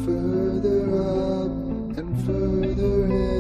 further up and further in.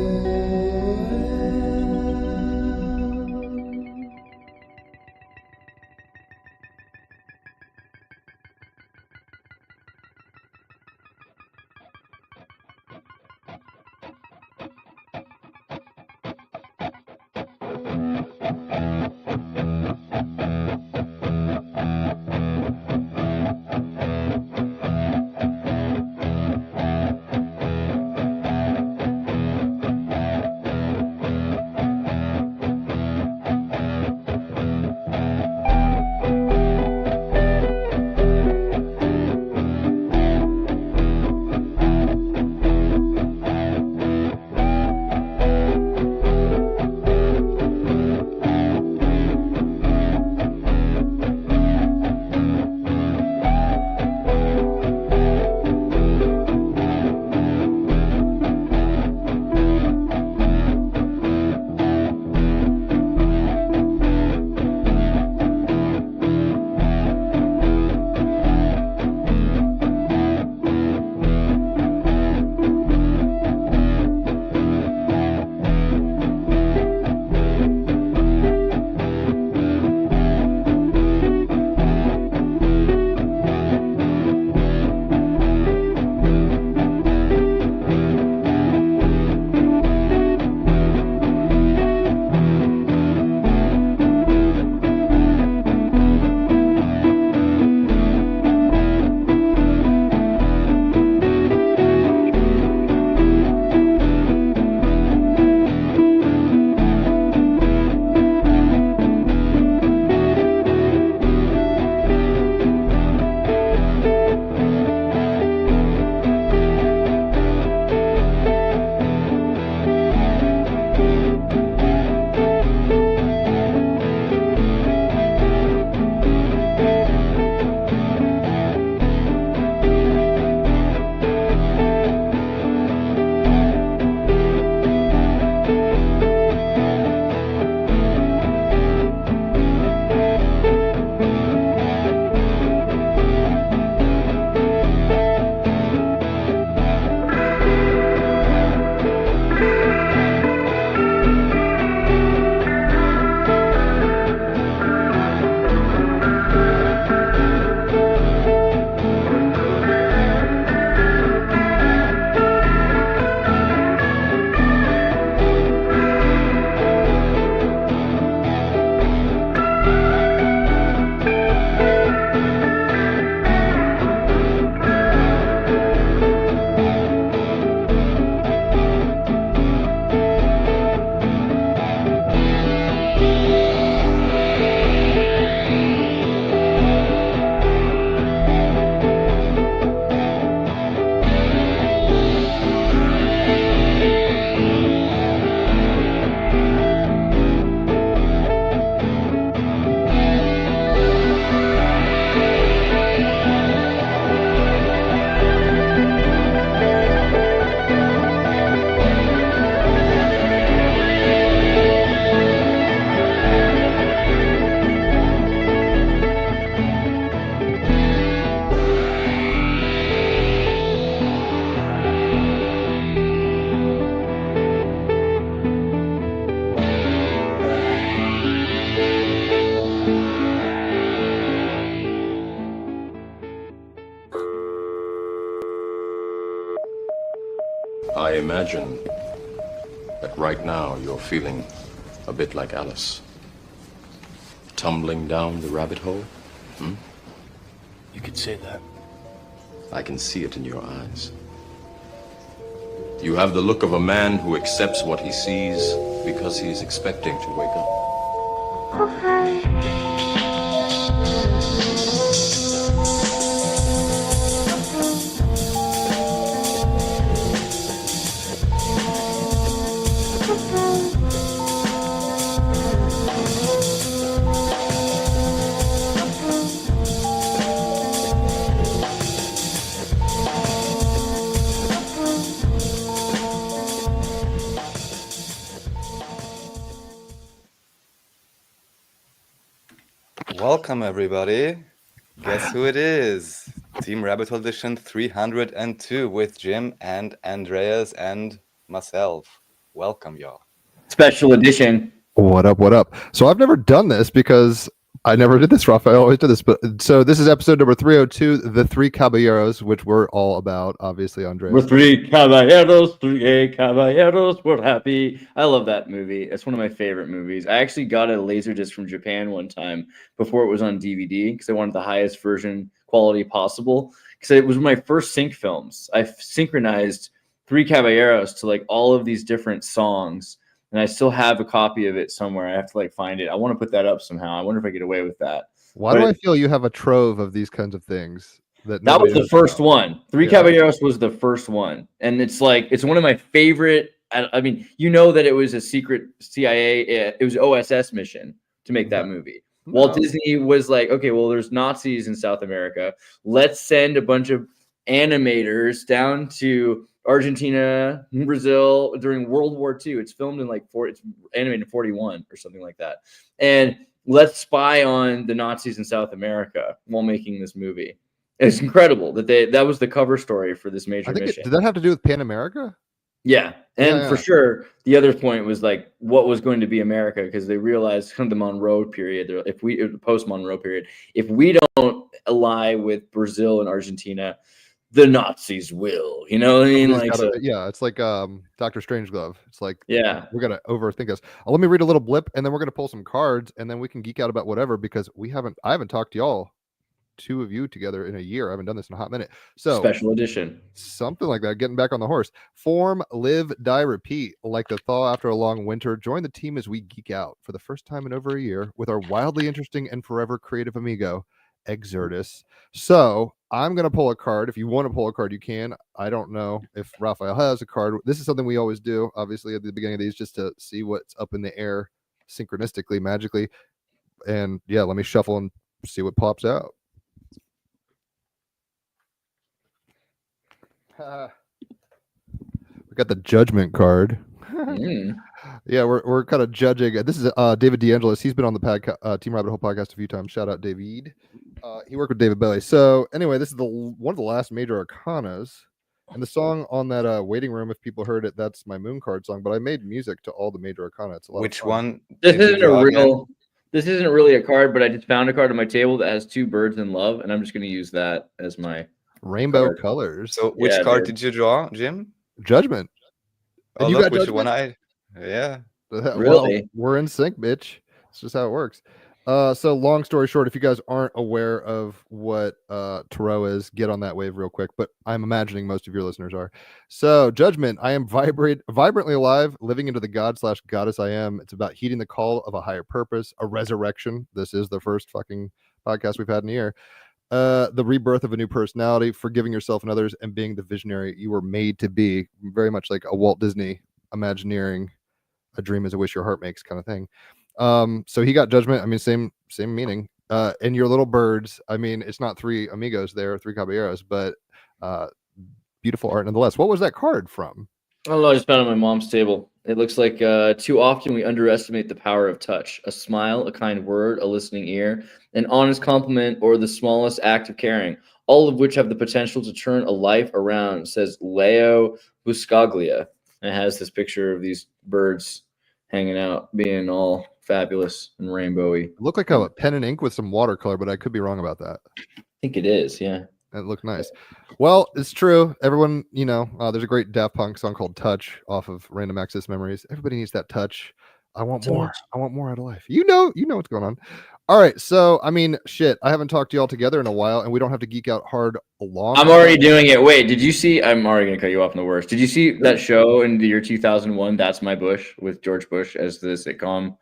I imagine that right now you're feeling a bit like Alice. Tumbling down the rabbit hole? You could say that. I can see it in your eyes. You have the look of a man who accepts what he sees because he's expecting to wake up. Welcome, everybody. Guess who it is? Team Rabbit Hole Edition 302 with Jim and Andreas and myself. Welcome, y'all. Special edition. What up? What up? So I've never done this because I never did this, Rafa. I always did this. But so this is episode number 302, the Three Caballeros, which we're all about, obviously, Andreas. We're three caballeros, we're happy. I love that movie. It's one of my favorite movies. I actually got a Laserdisc from Japan one time before it was on DVD because I wanted the highest version quality possible. Because it was my first sync films. I synchronized Three Caballeros to like all of these different songs. And I still have a copy of it somewhere. I have to like find it. I want to put that up somehow. I wonder if I get away with that. Why do I feel you have a trove of these kinds of things? That was the first one. Three Caballeros was the first one. And it's like, it's one of my favorite. I mean, you know that it was a secret CIA, it was OSS mission to make that movie. No. Walt Disney was like, okay, well, there's Nazis in South America. Let's send a bunch of animators down to Argentina, Brazil during World War II. It's filmed in it's animated in 41 or something like that. And let's spy on the Nazis in South America while making this movie. It's incredible that was the cover story for this major mission. Did that have to do with Pan America? Yeah. And for sure, the other point was like what was going to be America, because they realized kind of the Monroe period, the post-Monroe period, if we don't ally with Brazil and Argentina, the Nazis will, you know what I mean? It's like Dr. Strangelove. It's like, yeah, we're gonna overthink this. Let me read a little blip, and then we're gonna pull some cards, and then we can geek out about whatever, because I haven't talked to y'all, two of you together, in a year. I haven't done this in a hot minute. So special edition, something like that. Getting back on the horse. Form, live, die, repeat. Like the thaw after a long winter. Join the team as we geek out for the first time in over a year with our wildly interesting and forever creative amigo, Xirtus. So I'm going to pull a card. If you want to pull a card, you can. I don't know if Raphael has a card. This is something we always do, obviously, at the beginning of these, just to see what's up in the air synchronistically, magically. And yeah, let me shuffle and see what pops out. We got the Judgment card. Yeah, we're kind of judging. This is David DeAngelis. He's been on the Team Rabbit Hole podcast a few times. Shout out David. He worked with David Bailey. So anyway, this is one of the last major arcanas, and the song on that Waiting Room. If people heard it, that's my Moon card song. But I made music to all the major arcana. It's a lot Which of fun. one? This isn't really a card, but I just found a card on my table that has two birds in love, and I'm just going to use that as my rainbow card. Colors. So which card did you draw, Jim? Judgment. Oh, you look, got which one yeah. Really? Well, we're in sync, bitch. It's just how it works. So long story short, if you guys aren't aware of what tarot is, get on that wave real quick. But I'm imagining most of your listeners are. So Judgment, I am vibrantly alive, living into the god/goddess I am. It's about heeding the call of a higher purpose, a resurrection. This is the first fucking podcast we've had in a year. The rebirth of a new personality, forgiving yourself and others, and being the visionary you were made to be. Very much like a Walt Disney Imagineering, a dream is a wish your heart makes kind of thing. So he got Judgment. I mean, same meaning. And your little birds, I mean, it's not three amigos there, three caballeros, but beautiful art nonetheless. What was that card from? I don't know. I just found it on my mom's table. It looks like too often we underestimate the power of touch. A smile, a kind word, a listening ear, an honest compliment, or the smallest act of caring, all of which have the potential to turn a life around, says Leo Buscaglia. And it has this picture of these birds hanging out, being all fabulous and rainbowy. It looked like a pen and ink with some watercolor, but I could be wrong about that. I think it is, yeah. It looked nice. Well, it's true. Everyone, there's a great Daft Punk song called Touch off of Random Access Memories. Everybody needs that touch. I want more. I want more out of life. You know what's going on. All right. So, I mean, shit, I haven't talked to y'all together in a while, and we don't have to geek out hard along. I'm already doing it. Wait, did you see? I'm already going to cut you off in the worst. Did you see that show in the year 2001, That's My Bush, with George Bush as the sitcom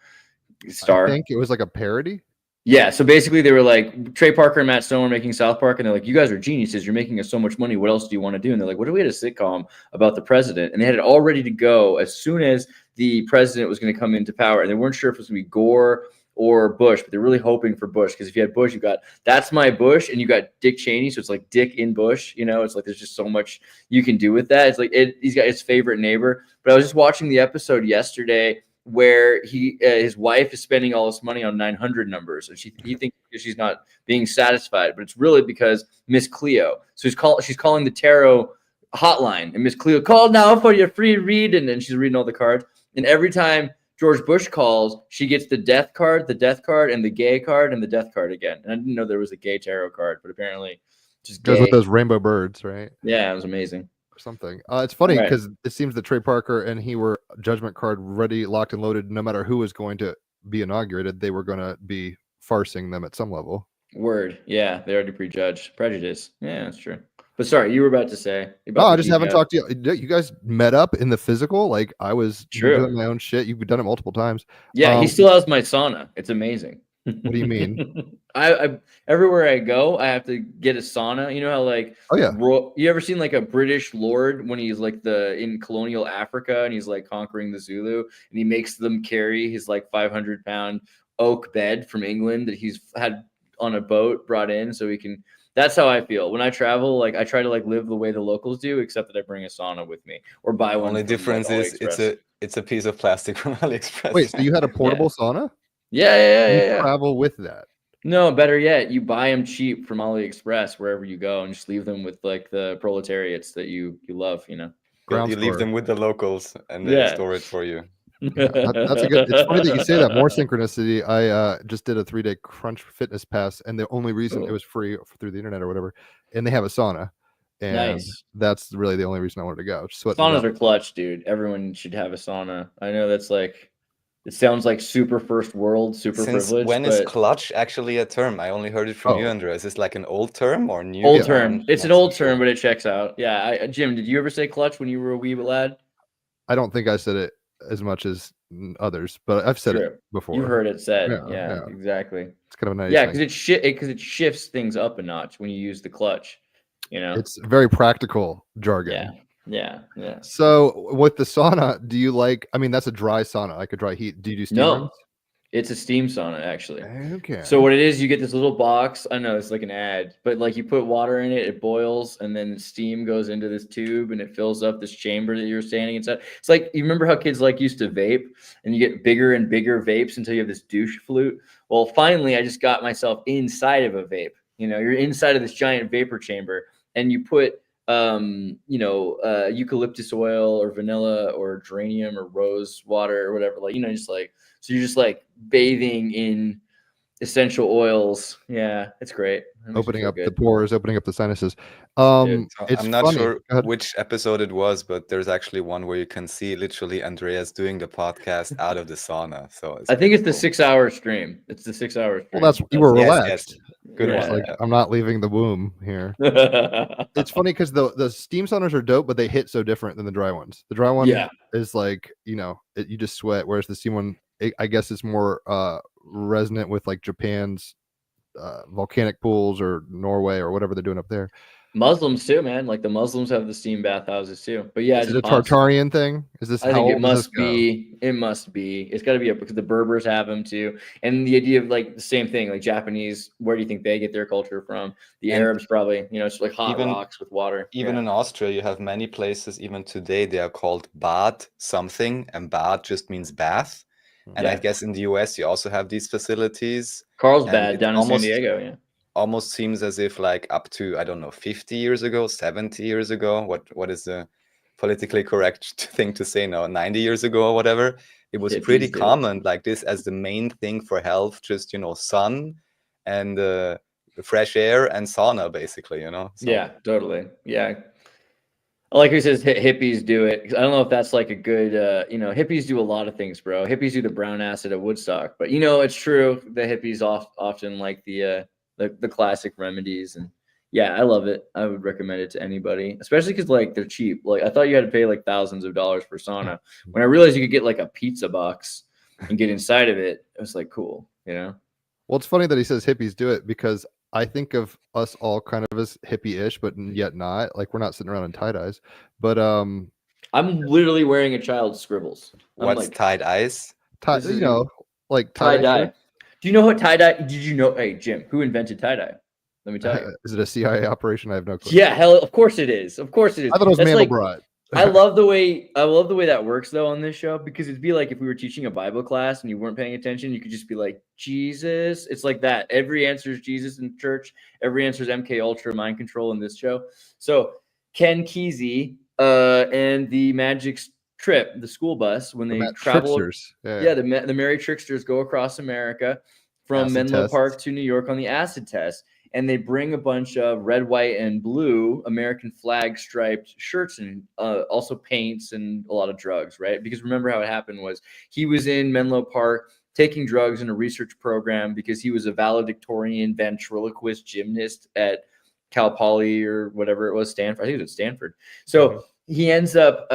star? I think it was like a parody. Yeah, so basically they were like, Trey Parker and Matt Stone were making South Park, and they're like, you guys are geniuses. You're making us so much money. What else do you want to do? And they're like, what if we had a sitcom about the president? And they had it all ready to go as soon as the president was going to come into power. And they weren't sure if it was going to be Gore or Bush, but they're really hoping for Bush, because if you had Bush, you got That's My Bush, and you got Dick Cheney. So it's like Dick in Bush. It's like there's just so much you can do with that. It's like he's got his favorite neighbor. But I was just watching the episode yesterday, where his wife is spending all this money on 900 numbers, and he thinks she's not being satisfied, but it's really because Miss Cleo. So she's calling the tarot hotline, and Miss Cleo, call now for your free read, and then she's reading all the cards. And every time George Bush calls, she gets the death card, and the gay card, and the death card again. And I didn't know there was a gay tarot card, but apparently just Goes gay. with those rainbow birds, right? Yeah, it was amazing. Or something. It's funny Right. because it seems that Trey Parker and he were judgment card ready, locked and loaded. No matter who was going to be inaugurated, they were going to be farcing them at some level. Word. Yeah, they already prejudged. Prejudice. Yeah, that's true. But sorry, you were about to say. No, I just haven't talked to you. You guys met up in the physical. Like I was doing my own shit. You've done it multiple times. Yeah, he still has my sauna. It's amazing. What do you mean? I everywhere I go, I have to get a sauna. You know how like you ever seen like a British lord when he's like in colonial Africa and he's like conquering the Zulu and he makes them carry his like 500-pound oak bed from England that he's had on a boat brought in so he can. That's how I feel when I travel. Like I try to like live the way the locals do, except that I bring a sauna with me or buy one. Only difference is it's a piece of plastic from AliExpress. Wait, so you had a portable sauna? Yeah. Travel with that? No, better yet, you buy them cheap from AliExpress wherever you go, and just leave them with like the proletariats that you love. You know, you leave them with the locals, and they store it for you. Yeah, that's a good. It's funny that you say that. More synchronicity. I just did a 3-day Crunch Fitness Pass, and the only reason it was free through the internet or whatever, and they have a sauna, and that's really the only reason I wanted to go. Saunas are clutch, dude. Everyone should have a sauna. I know that's like, it sounds like super first world, super privileged. When is clutch actually a term? I only heard it from you, Andreas. Is it like an old term or new? Old term. It's an old term, but it checks out. Yeah, Jim, did you ever say clutch when you were a wee lad? I don't think I said it as much as others, but I've said it before. You heard it said. Yeah, exactly. It's kind of a nice. Yeah, because it shifts things up a notch when you use the clutch. You know, it's very practical jargon. Yeah. So with the sauna, do you like? I mean, that's a dry sauna, like a dry heat. Do you do steam? No, it's a steam sauna actually. Okay. So what it is, you get this little box. I know it's like an ad, but like you put water in it, it boils, and then steam goes into this tube, and it fills up this chamber that you're standing inside. It's like, you remember how kids like used to vape, and you get bigger and bigger vapes until you have this douche flute. Well, finally, I just got myself inside of a vape. You know, you're inside of this giant vapor chamber, and you put eucalyptus oil or vanilla or geranium or rose water or whatever, like, you know, just like, so you're just like bathing in essential oils. Yeah, it's great. Opening up the pores, opening up the sinuses. It's I'm not sure which episode it was, but there's actually one where you can see literally Andreas doing the podcast out of the sauna. So I think it's the 6-hour stream. It's the 6 hours. Well, you were relaxed. Yes. Good one. Like, I'm not leaving the womb here. It's funny because the steam saunas are dope, but they hit so different than the dry ones. The dry one is like, you know, you just sweat, whereas the steam one, I guess it's more resonant with like Japan's volcanic pools or Norway or whatever they're doing up there. Muslims too, man. Like the Muslims have the steam bathhouses too. But yeah, is it a Tartarian thing? Is this? I think it must be. It must be. It's got to be because the Berbers have them too. And the idea of like the same thing, like Japanese. Where do you think they get their culture from? The Arabs probably. You know, it's like hot rocks with water. Even in Austria, you have many places. Even today, they are called Bad something, and Bad just means bath. And I guess in the US, you also have these facilities. Carlsbad down in San Diego, yeah. Almost seems as if like up to, I don't know, 50 years ago, 70 years ago, what is the politically correct thing to say now, 90 years ago or whatever, it was pretty common like this as the main thing for health, just, you know, sun and fresh air and sauna, basically, you know. So. Yeah, totally. Yeah. Like he says, hippies do it. I don't know if that's like a good, you know, hippies do a lot of things, bro. Hippies do the brown acid at Woodstock, but you know, it's true. The hippies often like the classic remedies, and yeah, I love it. I would recommend it to anybody, especially because like they're cheap. Like I thought you had to pay like thousands of dollars for sauna. When I realized you could get like a pizza box and get inside of it, it was like cool, you know. Well, it's funny that he says hippies do it because I think of us all kind of as hippie-ish, but yet not. Like we're not sitting around in tie-dyes. But I'm literally wearing a child's scribbles. What's like, tie-dyes? You know, like tie-dye. Do you know what tie-dye? Did you know? Hey, Jim, who invented tie-dye? Let me tell you. Is it a CIA operation? I have no clue. Yeah, hell, of course it is. Of course it is. I thought it was Mandelbrot. I love the way that works though on this show, because it'd be like if we were teaching a Bible class and you weren't paying attention, you could just be like, Jesus. It's like that. Every answer is Jesus in church. Every answer is MK Ultra mind control in this show. So Ken Kesey and the Magic Trip, the school bus, when they travel. Tricksters. Yeah, the Merry Tricksters go across America from Acid Menlo tests. Park to New York on the acid test. And they bring a bunch of red, white, and blue American flag striped shirts and also paints and a lot of drugs, right? Because remember how it happened was he was in Menlo Park taking drugs in a research program because he was a valedictorian ventriloquist gymnast at Cal Poly or whatever it was, Stanford. I think it was at Stanford. So he ends up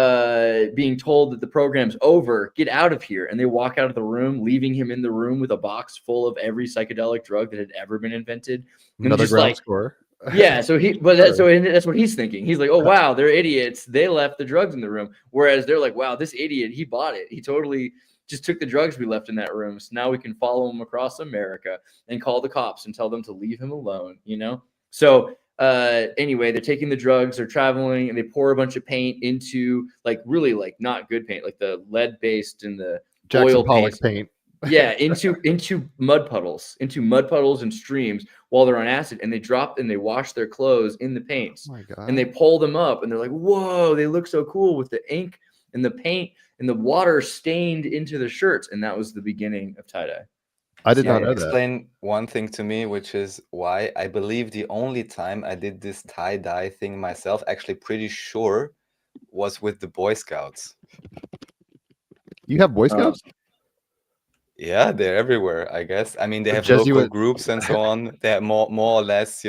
being told that the program's over, get out of here. And they walk out of the room, leaving him in the room with a box full of every psychedelic drug that had ever been invented. And Another just ground like, score. yeah. So that's what he's thinking. He's like, oh, wow, they're idiots. They left the drugs in the room. Whereas they're like, wow, this idiot, he bought it. He totally just took the drugs we left in that room. So now we can follow him across America and call the cops and tell them to leave him alone, you know? So anyway, they're taking the drugs, they're traveling, and they pour a bunch of paint into like really like not good paint, like the lead based and the Jackson oil Pollock paint. Yeah, into mud puddles and streams while they're on acid, and they drop and they wash their clothes in the paints. Oh my God. And they pull them up and they're like, whoa, they look so cool with the ink and the paint and the water stained into the shirts. And that was the beginning of tie-dye. I did not know that. Explain one thing to me, which is why I believe the only time I did this tie-dye thing myself, actually pretty sure, was with the Boy Scouts. You have Boy Scouts? Yeah, they're everywhere, I guess. I mean, they have Jesuit local groups and so on. They're more or less,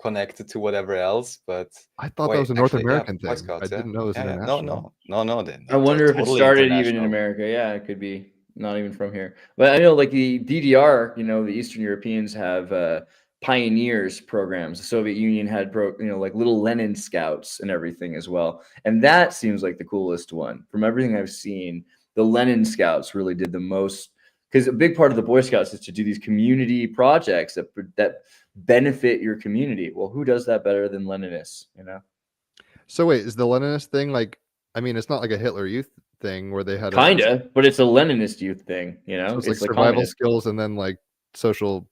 connected to whatever else. But I thought that was a North American Boy thing. Scouts, I didn't know it was international. No. I wonder if it totally started even in international. America. Yeah, it could be not even from here. But I know like the DDR, the Eastern Europeans have pioneers programs. The Soviet Union had like little Lenin scouts and everything as well. And that seems like the coolest one. From everything I've seen, the Lenin scouts really did the most, because a big part of the Boy Scouts is to do these community projects that benefit your community. Well, who does that better than Leninists, So wait, is the Leninist thing like, I mean, it's not like a Hitler Youth thing where they had but it's a Leninist youth thing, So it's like survival skills and then like social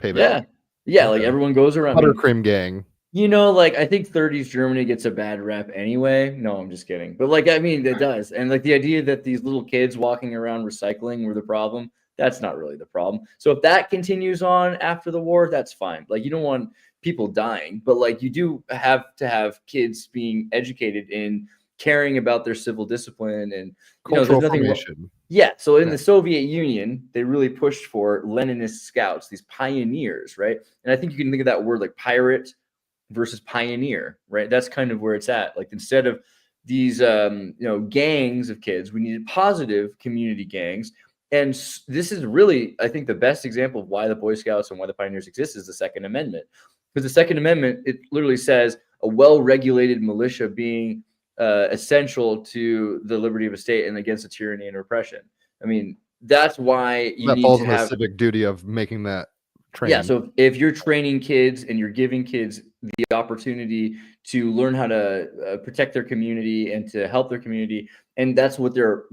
payback. Yeah, like everyone goes around. Buttercream gang. Like I think 30s Germany gets a bad rap anyway. No, I'm just kidding. But like, I mean, it does. And like the idea that these little kids walking around recycling were the problem, that's not really the problem. So if that continues on after the war, that's fine. Like you don't want people dying, but like you do have to have kids being educated in caring about their civil discipline and cultural formation. Yeah. So in the Soviet Union, they really pushed for Leninist scouts, these pioneers, right? And I think you can think of that word like pirate versus pioneer, right? That's kind of where it's at. Like instead of these gangs of kids, we needed positive community gangs. And this is really, I think, the best example of why the Boy Scouts and why the pioneers exist is the Second Amendment. Because the Second Amendment, it literally says a well-regulated militia being essential to the liberty of a state and against the tyranny and oppression. I mean, that's why you need falls to on have the civic duty of making that training. Yeah, so if you're training kids and you're giving kids the opportunity to learn how to protect their community and to help their community, and that's what their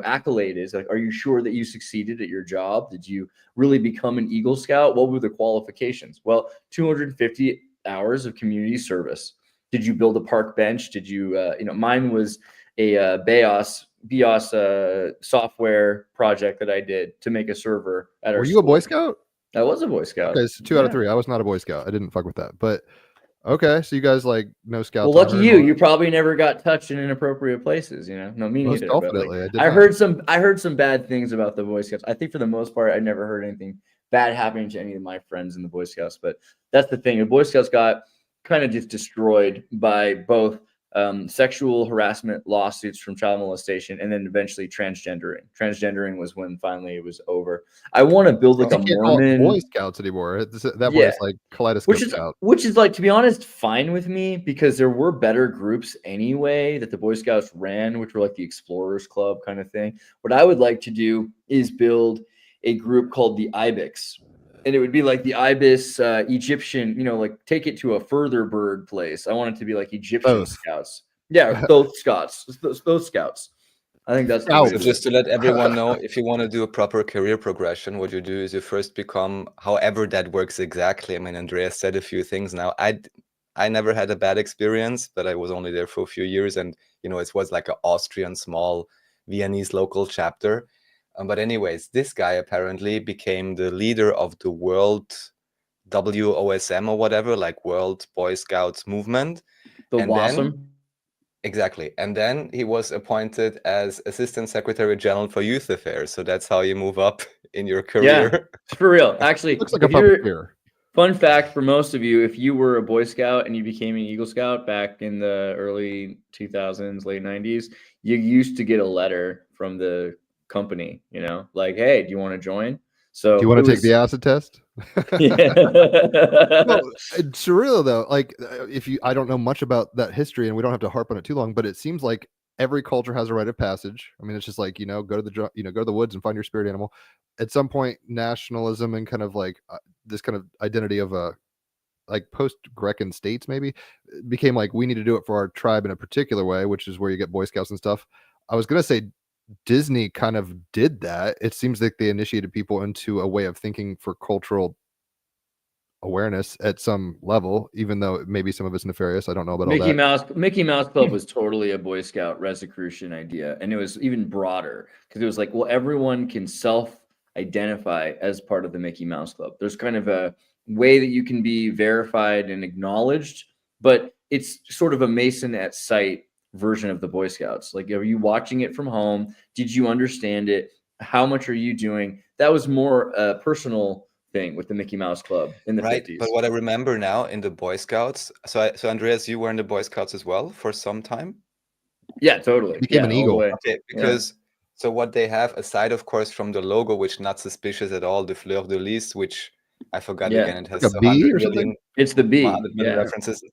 accolade is. Like, are you sure that you succeeded at your job? Did you really become an Eagle Scout? What were the qualifications? Well, 250 hours of community service. Did you build a park bench? Did you, mine was a BIOS software project that I did to make a server at our Were you school. a Boy Scout? I was a Boy Scout. Okay, so 2 out of 3. I was not a Boy Scout. I didn't fuck with that. But okay, so you guys like no scouts. Well, lucky you. You probably never got touched in inappropriate places. No, me Most neither. definitely. I heard some bad things about the Boy Scouts. I think for the most part, I never heard anything bad happening to any of my friends in the Boy Scouts. But that's the thing. The Boy Scouts got kind of just destroyed by both sexual harassment lawsuits from child molestation and then eventually transgendering. Transgendering was when finally it was over. I want to build like a Mormon Boy Scouts anymore. That was like Kaleidoscope Scout. Which is like, to be honest, fine with me because there were better groups anyway that the Boy Scouts ran, which were like the Explorers Club kind of thing. What I would like to do is build a group called the Ibex. And it would be like the ibis Egyptian, like take it to a further bird place. I want it to be like Egyptian Scouts. Yeah, those Scots, those Scouts. I think that's the way Scouts. to So do it. just to let everyone know, if you want to do a proper career progression, what you do is you first become, however that works exactly. I mean, Andreas said a few things now. I never had a bad experience, but I was only there for a few years, and it was like an Austrian small Viennese local chapter. But anyways, this guy apparently became the leader of the World WOSM or whatever, like World Boy Scouts movement. The And then WASM. exactly. And then he was appointed as Assistant Secretary General for Youth Affairs. So that's how you move up in your Yeah, career. for real. Actually, Looks like a if you're- puppeteer. fun fact for most of you, if you were a Boy Scout and you became an Eagle Scout back in the early 2000s, late 90s, you used to get a letter from the company, like, hey, do you want to join? So Do you want it to take was- the acid test? Yeah. No, it's surreal though. Like I don't know much about that history, and we don't have to harp on it too long, but it seems like every culture has a rite of passage. I mean, it's just like, go to the woods and find your spirit animal. At some point, nationalism and kind of like this kind of identity of like post-Grecan states maybe became like, we need to do it for our tribe in a particular way, which is where you get Boy Scouts and stuff. I was gonna say Disney kind of did that. It seems like they initiated people into a way of thinking for cultural awareness at some level, even though maybe some of it's nefarious. I don't know about all that. Mickey Mouse Club was totally a Boy Scout Rosicrucian idea, and it was even broader because it was like, well, everyone can self-identify as part of the Mickey Mouse Club. There's kind of a way that you can be verified and acknowledged, but it's sort of a Mason at sight version of the Boy Scouts. Like, are you watching it from home? Did you understand it? How much are you doing? That was more a personal thing with the Mickey Mouse Club in the Right. 50s. But what I remember now in the Boy Scouts, so Andreas, you were in the Boy Scouts as well for some time? Yeah, totally. Became an all the eagle. way. Okay, because so what they have, aside of course from the logo, which not suspicious at all, the fleur de lis, which I forgot Yeah. again, it has Like a bee 100 or something? million, It's the B. 100 million Yeah. references.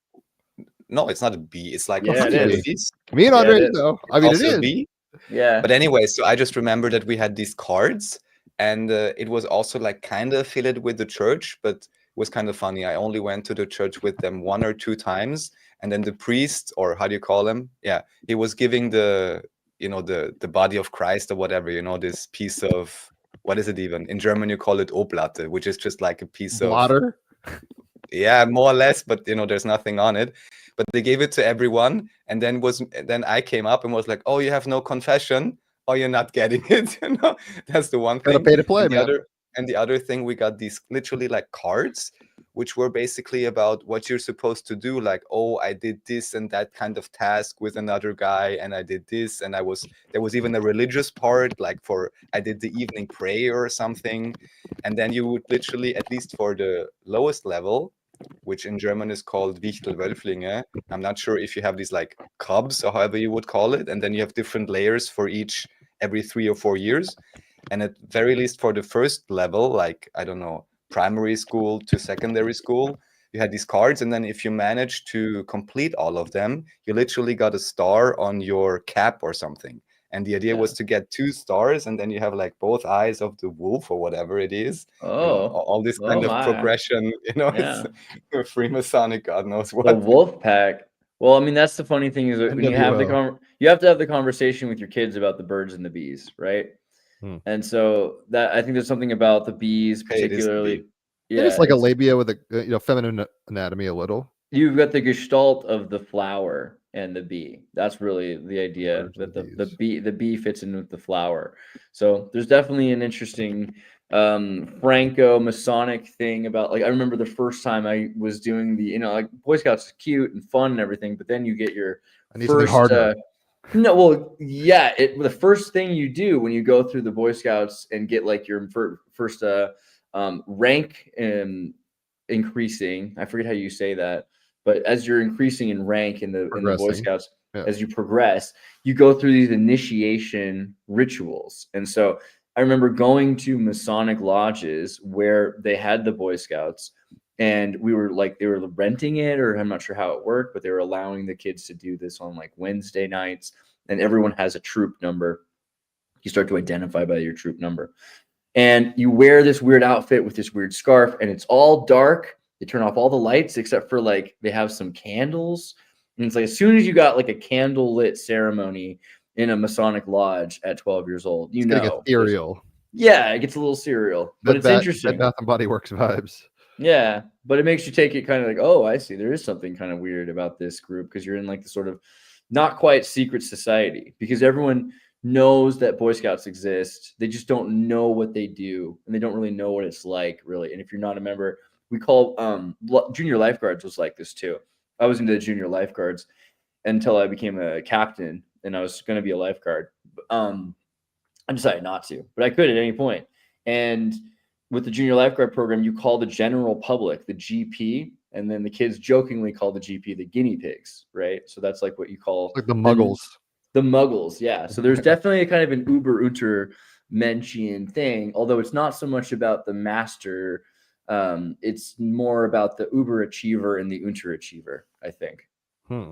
No, it's not a bee. It's like Yeah, a it fleur de is. lis. Me and Yeah, Andre, it is. though. I mean, it Also a is. bee. Yeah. But anyway, so I just remember that we had these cards, and it was also like kind of affiliated with the church, but it was kind of funny. I only went to the church with them 1 or 2 times, and then the priest, or how do you call him? Yeah, he was giving the body of Christ or whatever, this piece of, what is it even? In German, you call it Oblate, which is just like a piece of, Blotter. yeah, more or less, but there's nothing on it. But they gave it to everyone, and then I came up and was like, oh, you have no confession, or you're not getting it. That's the one Gotta thing. pay to play, and man. the other thing, we got these literally like cards, which were basically about what you're supposed to do. Like, oh, I did this and that kind of task with another guy, and I did this, and there was even a religious part, like I did the evening prayer or something. And then you would literally, at least for the lowest level, which in German is called Wichtelwölflinge. I'm not sure if you have these like cubs or however you would call it. And then you have different layers for each every 3 or 4 years. And at very least for the first level, like, I don't know, primary school to secondary school, you had these cards. And then if you managed to complete all of them, you literally got a star on your cap or something. And the idea was to get 2 stars, and then you have like both eyes of the wolf or whatever it is. All this kind of my. progression, Yeah. it's Freemasonic, God knows The what. wolf pack. Well, I mean, that's the funny thing is that when you have you have to have the conversation with your kids about the birds and the bees, right? And so that, I think there's something about the bees, particularly. Yeah, it's like a labia with a feminine anatomy a little. You've got the gestalt of the flower and the bee. That's really the idea, that the bee fits in with the flower. So there's definitely an interesting Franco-Masonic thing about, like, I remember the first time I was doing the, like, Boy Scouts is cute and fun and everything, but then you get your first no, well, yeah, the first thing you do when you go through the Boy Scouts and get like your first rank increasing, I forget how you say that, but as you're increasing in rank in the Boy Scouts, as you progress, you go through these initiation rituals. And so I remember going to Masonic lodges where they had the Boy Scouts, and we were like, they were renting it, or I'm not sure how it worked, but they were allowing the kids to do this on like Wednesday nights, and everyone has a troop number. You start to identify by your troop number, and you wear this weird outfit with this weird scarf, and it's all dark. They turn off all the lights except for, like, they have some candles, And it's like as soon as you got like a candle lit ceremony in a Masonic lodge at 12 years old, you It's getting know, ethereal. yeah, it gets a little serial, but it's interesting. Bed Bath and Body Works vibes. Yeah, but it makes you take it kind of like, oh, I see. There is something kind of weird about this group because you're in like the sort of not quite secret society because everyone knows that Boy Scouts exist. They just don't know what they do and they don't really know what it's like, really. And if you're not a member, we call junior lifeguards was like this too. I was into the junior lifeguards until I became a captain and I was going to be a lifeguard. I decided not to, but I could at any point. And with the junior lifeguard program, you call the general public the GP, and then the kids jokingly call the GP the guinea pigs, right? So that's like what you call Like the muggles. The muggles, yeah. So there's definitely a kind of an uber Menschian thing, although it's not so much about the master. It's more about the uber achiever and the unterachiever, I think.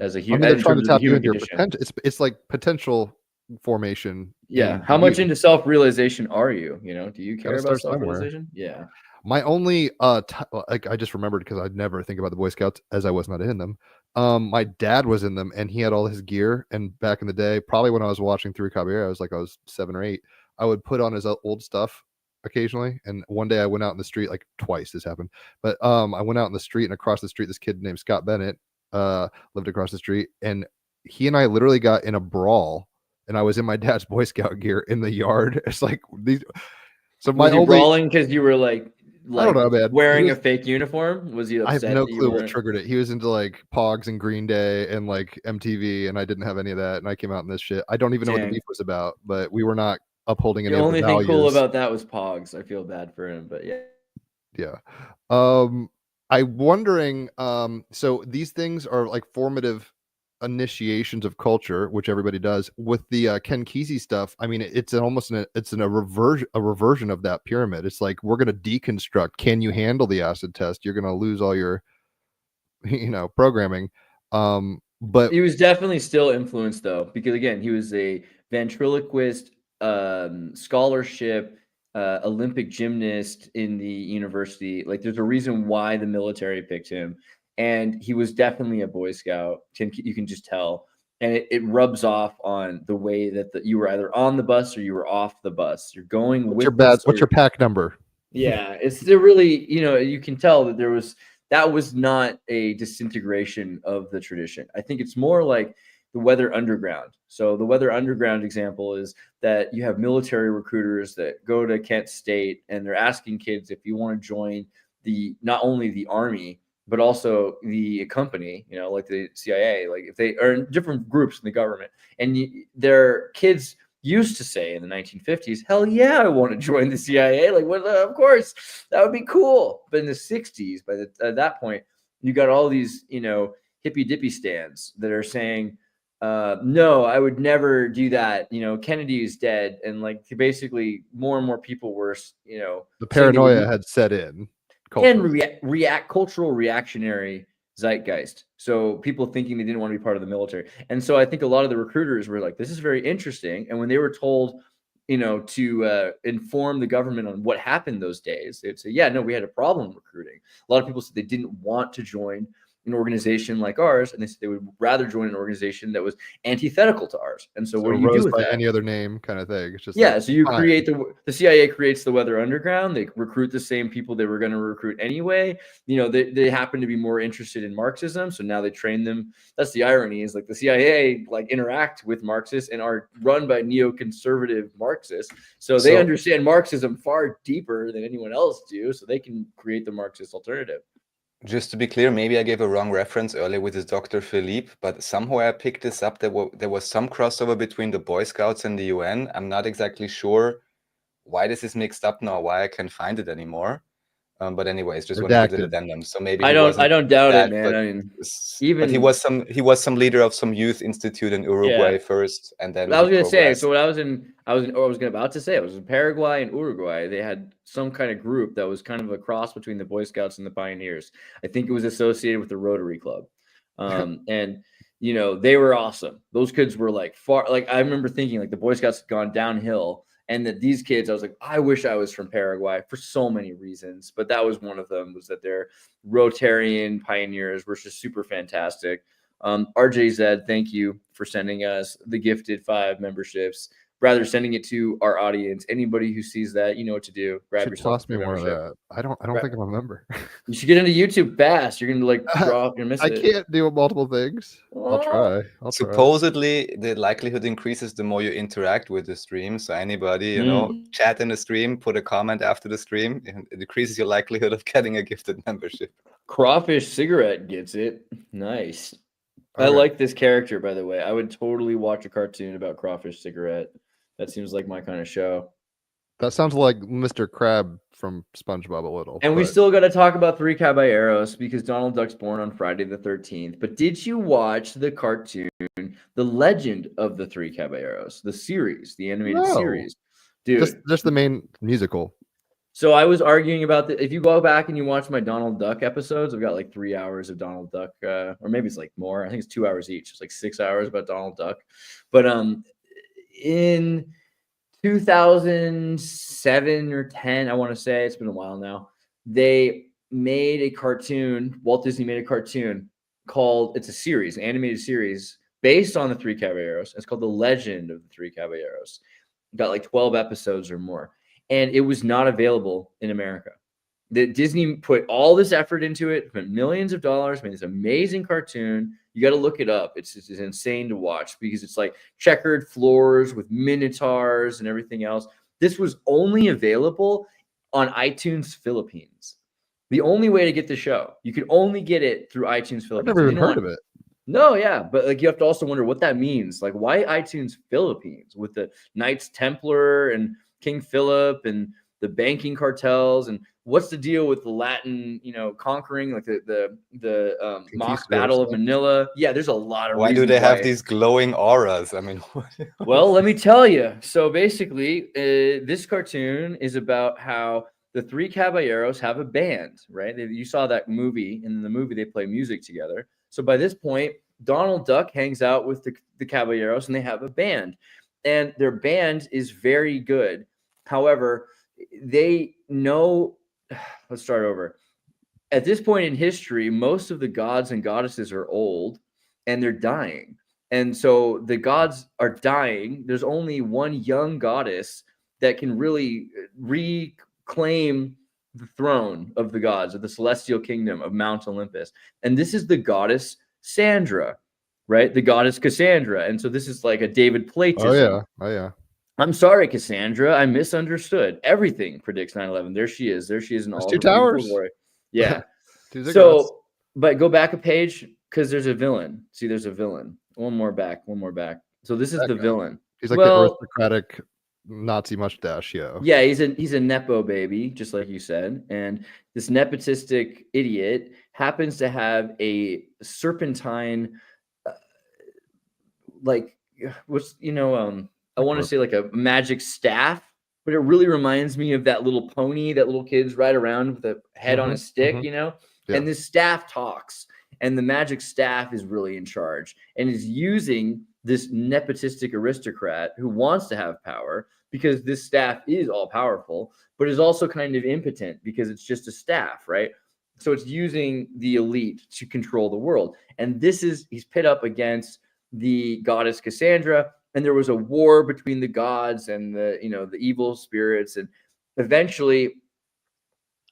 As a human, they're trying to tap you into your potential. It's like potential formation. Yeah. How much into self-realization are you? You know, do you care about self-realization? Yeah. My only like I just remembered because I'd never think about the Boy Scouts as I was not in them. My dad was in them and he had all his gear. And back in the day, probably when I was watching Three Caballeros, like I was 7 or 8, I would put on his old stuff occasionally. And one day I went out in the street, like twice this happened, but I went out in the street and across the street, this kid named Scott Bennett lived across the street, and he and I literally got in a brawl. And I was in my dad's Boy Scout gear in the yard. It's like these. So my was he brawling because you were like I don't know, man. Wearing a fake uniform? Was he upset? I have no clue what triggered it. He was into like Pogs and Green Day and like MTV, and I didn't have any of that. And I came out in this shit. I don't even know what the beef was about, but we were not upholding any of the values. The only thing cool about that was Pogs. I feel bad for him, but yeah. Yeah. I'm wondering. So these things are like formative initiations of culture, which everybody does. With the Ken Kesey stuff, I mean, it's a reversion of that pyramid. It's like we're going to deconstruct. Can you handle the acid test? You're going to lose all your, programming. But he was definitely still influenced though, because again, he was a ventriloquist, scholarship, Olympic gymnast in the university. Like, there's a reason why the military picked him. And he was definitely a Boy Scout. You can just tell. And it rubs off on the way that you were either on the bus or you were off the bus. You're going what's your pack number? Yeah. It's really, you can tell that that was not a disintegration of the tradition. I think it's more like the Weather Underground. So the Weather Underground example is that you have military recruiters that go to Kent State and they're asking kids if you want to join not only the Army, but also the company, like the CIA, like if they are in different groups in the government. And their kids used to say in the 1950s, hell yeah, I want to join the CIA. Like, well, of course, that would be cool. But in the 60s, at that point, you got all these, hippy dippy stands that are saying, no, I would never do that. Kennedy is dead. And like basically more and more people were, the paranoia had set in. And cultural reactionary zeitgeist. So people thinking they didn't want to be part of the military. And so I think a lot of the recruiters were like, this is very interesting. And when they were told, to inform the government on what happened those days, they'd say, yeah, no, we had a problem recruiting. A lot of people said they didn't want to join an organization like ours, and they said they would rather join an organization that was antithetical to ours. And so what do you do with that? Any other name kind of thing. It's just so you create the CIA creates the Weather Underground. They recruit the same people they were going to recruit anyway. They happen to be more interested in Marxism, so now they train them. That's the irony, is like the CIA interact with Marxists and are run by neoconservative Marxists. So they understand Marxism far deeper than anyone else do, so they can create the Marxist alternative. Just to be clear, maybe I gave a wrong reference earlier with this Dr. Philippe, but somehow I picked this up. There was some crossover between the Boy Scouts and the UN. I'm not exactly sure why this is mixed up now, why I can't find it anymore. But anyways, just want to give it addendum. So maybe I don't doubt it, man. I mean, but he was some leader of some youth institute in Uruguay first, and then I was going to say. So when I was about to say I was in Paraguay and Uruguay. They had some kind of group that was kind of a cross between the Boy Scouts and the Pioneers. I think it was associated with the Rotary Club, and they were awesome. Those kids were I remember thinking the Boy Scouts had gone downhill. And that these kids, I was like, I wish I was from Paraguay for so many reasons. But that was one of them, was that they're Rotarian pioneers, were just super fantastic. RJZ, thank you for sending us the gifted 5 memberships. Rather sending it to our audience. Anybody who sees that, you know what to do. Grab yourself toss me one of that. I don't think I'm a member. You should get into YouTube fast. You're gonna like draw. You're missing. I can't do multiple things. I'll try. Supposedly, the likelihood increases the more you interact with the stream. So anybody, you know, chat in the stream, put a comment after the stream, and it decreases your likelihood of getting a gifted membership. Crawfish Cigarette gets it. Nice. I like this character, by the way. I would totally watch a cartoon about Crawfish Cigarette. That seems like my kind of show. That sounds like Mr. Crab from SpongeBob a little. And we still got to talk about Three Caballeros because Donald Duck's born on Friday the 13th. But did you watch the cartoon, The Legend of the Three Caballeros, the series, the animated series? Dude. Just the main musical. So I was arguing about if you go back and you watch my Donald Duck episodes, I've got like 3 hours of Donald Duck, or maybe it's like more. I think it's 2 hours each. It's like 6 hours about Donald Duck. But in 2007 or 10, I want to say, it's been a while now, they made a cartoon. Walt Disney made a cartoon called, it's a series, an animated series based on the Three Caballeros. It's called The Legend of the Three Caballeros. Got like 12 episodes or more. And it was not available in America. Disney put all this effort into it, spent millions of dollars, made this amazing cartoon. You got to look it up. It's insane to watch because it's like checkered floors with minotaurs and everything else. This was only available on iTunes Philippines. The only way to get the show. You could only get it through iTunes Philippines. I've never even heard of it. No, yeah, but like you have to also wonder what that means. Like, why iTunes Philippines with the Knights Templar and King Philip and the banking cartels, and what's the deal with the Latin, conquering, like the mock battle of Manila? Yeah, there's a lot of. Why do they have these glowing auras? I mean, well, let me tell you. So basically, this cartoon is about how the Three Caballeros have a band, right? You saw that movie, and in the movie they play music together. So by this point, Donald Duck hangs out with the Caballeros, and they have a band, and their band is very good. However, they know, let's start over. At this point in history, most of the gods and goddesses are old and they're dying. And so the gods are dying. There's only one young goddess that can really reclaim the throne of the gods of the celestial kingdom of Mount Olympus. And this is the goddess Sandra, right? The goddess Cassandra. And so this is like a David Platism. Oh, yeah. I'm sorry, Cassandra. I misunderstood. Everything predicts 9/11. There she is. In all 2 towers. Glory. Yeah. So, but go back a page because there's a villain. See, there's a villain. One more back. So this is the villain. He's like the aristocratic Nazi mustache, Yeah, he's a nepo baby, just like you said. And this nepotistic idiot happens to have a serpentine, I want to say like a magic staff, but it really reminds me of that little pony that little kids ride around with a head on a stick, Yeah. And this staff talks, and the magic staff is really in charge and is using this nepotistic aristocrat who wants to have power because this staff is all powerful, but is also kind of impotent because it's just a staff, right? So it's using the elite to control the world. And he's pit up against the goddess Cassandra. And there was a war between the gods and the evil spirits. And eventually,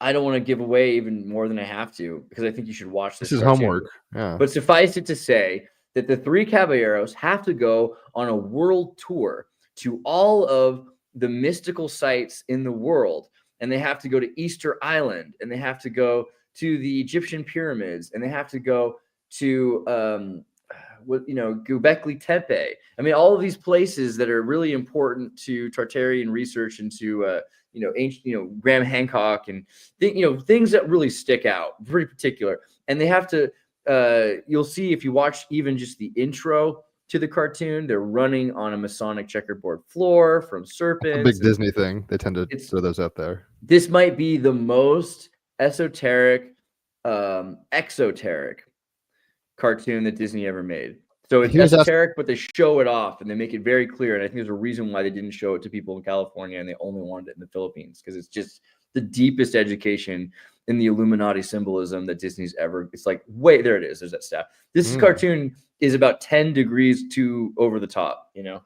I don't want to give away even more than I have to because I think you should watch this. This is homework. Yeah. But suffice it to say that the Three Caballeros have to go on a world tour to all of the mystical sites in the world. And they have to go to Easter Island, and they have to go to the Egyptian pyramids, and they have to go to Göbekli Tepe. I mean, all of these places that are really important to Tartarian research and to ancient, Graham Hancock and things that really stick out, pretty particular. And they have to. You'll see if you watch even just the intro to the cartoon, they're running on a Masonic checkerboard floor from serpents. A big Disney thing. They tend to throw those out there. This might be the most esoteric, exoteric cartoon that Disney ever made. So it's esoteric, but they show it off and they make it very clear. And I think there's a reason why they didn't show it to people in California and they only wanted it in the Philippines because it's just the deepest education in the Illuminati symbolism that Disney's ever. It's like, wait, there it is. There's that staff. This cartoon is about 10 degrees too over the top, you know?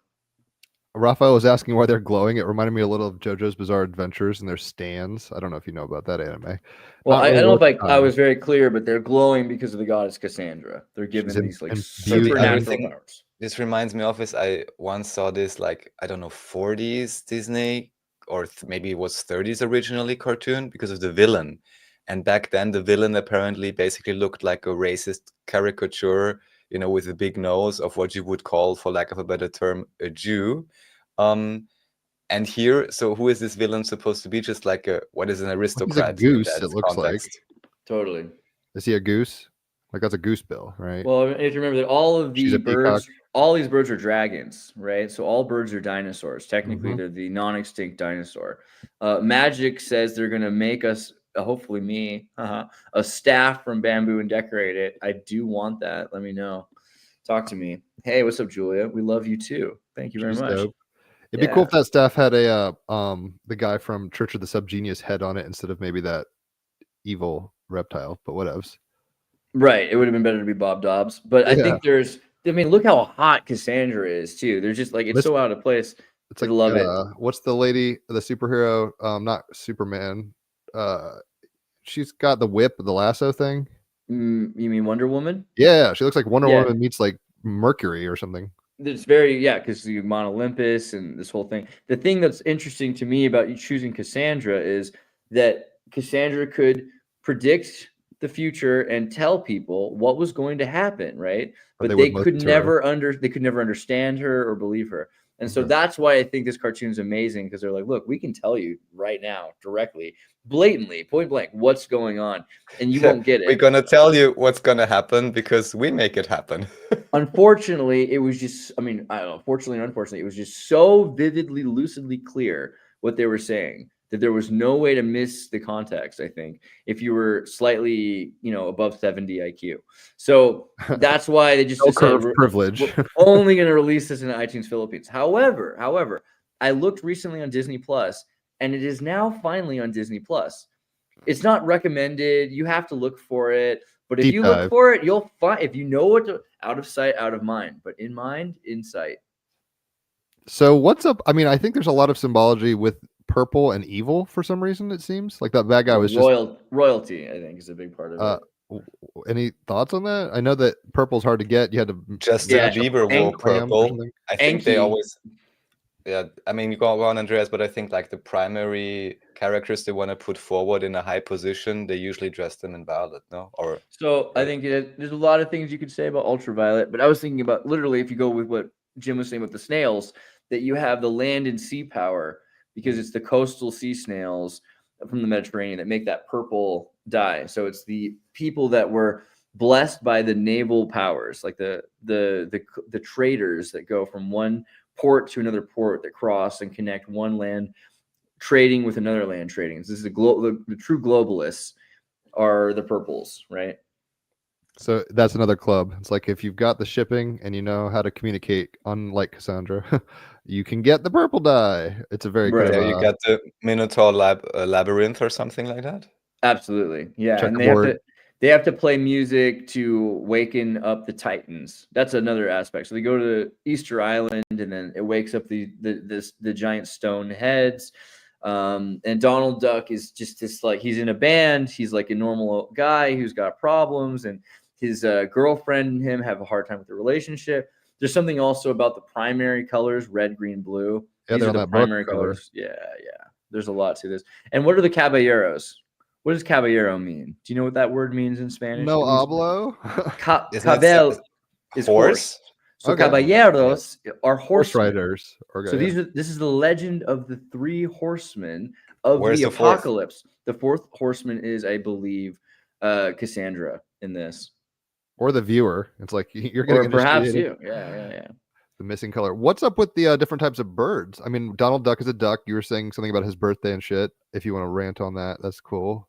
Raphael was asking why they're glowing. It reminded me a little of JoJo's Bizarre Adventures and their stands. I don't know if you know about that anime. Well, I don't know if I was very clear, but they're glowing because of the goddess Cassandra. They're given these like supernatural powers. This reminds me of this. I once saw this, like, I don't know, 40s Disney, or maybe it was 30s originally cartoon, because of the villain. And back then, the villain apparently basically looked like a racist caricature, you know, with a big nose of what you would call, for lack of a better term, a Jew. And here, so who is this villain supposed to be? Just like what is an aristocrat? He's a goose, it looks like. Totally. Is he a goose? Like, that's a goose bill, right? Well, you have to remember that all of the birds, all these birds are dragons, right? So all birds are dinosaurs. Technically, they're the non-extinct dinosaur. Magic says they're going to make us, hopefully me, a staff from bamboo and decorate it. I do want that. Let me know. Talk to me. Hey, what's up, Julia? We love you too. Thank you very much. Dope. It'd be cool if that staff had the guy from Church of the Subgenius head on it instead of maybe that evil reptile, but whatevs. Right. It would have been better to be Bob Dobbs. But I think look how hot Cassandra is too. There's just like, it's so out of place. It's like, I love it. What's the lady, the superhero? Not Superman. She's got the whip, the lasso thing. You mean Wonder Woman? Yeah, she looks like Wonder Woman meets like Mercury or something. It's very, because the Mount Olympus and this whole thing. The thing that's interesting to me about you choosing Cassandra is that Cassandra could predict the future and tell people what was going to happen, right? But they could never understand her or believe her. And so that's why I think this cartoon is amazing, because they're like, look, we can tell you right now, directly, blatantly, point blank, what's going on, and you won't get it. We're going to tell you what's going to happen because we make it happen. Unfortunately, it was just, I don't know, fortunately and unfortunately, it was just so vividly, lucidly clear what they were saying that there was no way to miss the context, I think, if you were slightly, above 70 IQ. So that's why they just decided privilege. We're only going to release this in iTunes Philippines. However, I looked recently on Disney Plus, and it is now finally on Disney Plus. It's not recommended. You have to look for it. But if you look for it, you'll find, if you know what to, out of sight, out of mind, but in mind, in sight. So what's up? I think there's a lot of symbology with purple and evil for some reason. It seems like that bad guy was royalty. I think is a big part of it. Any thoughts on that? I know that purple's hard to get. You had to Justin Bieber wore purple. I think they always. Yeah, you go on, Andreas, but I think like the primary characters they want to put forward in a high position, they usually dress them in violet, no? I think there's a lot of things you could say about ultraviolet, but I was thinking about literally if you go with what Jim was saying with the snails, that you have the land and sea power, because it's the coastal sea snails from the Mediterranean that make that purple dye. So it's the people that were blessed by the naval powers, like the traders that go from one port to another port, that cross and connect one land trading with another land trading. So this is the true globalists are the purples, right? So that's another club. It's like if you've got the shipping and you know how to communicate, unlike Cassandra, you can get the purple dye. It's a very good. You got the Minotaur labyrinth or something like that. Absolutely, yeah. And they have to play music to waken up the Titans. That's another aspect. So they go to Easter Island, and then it wakes up the giant stone heads. And Donald Duck is just this, like, he's in a band. He's like a normal guy who's got problems, and his girlfriend and him have a hard time with the relationship. There's something also about the primary colors, red, green, blue. Yeah, these are the primary colors. Yeah. There's a lot to this. And what are the caballeros? What does caballero mean? Do you know what that word means in Spanish? No hablo. Cabel is horse. So caballeros are horse riders. So this is the legend of the three horsemen of the apocalypse. The fourth horseman is, I believe, Cassandra in this. Or the viewer. It's like you're getting, or perhaps you. Yeah. The missing color. What's up with the different types of birds? Donald Duck is a duck. You were saying something about his birthday and shit. If you want to rant on that, that's cool.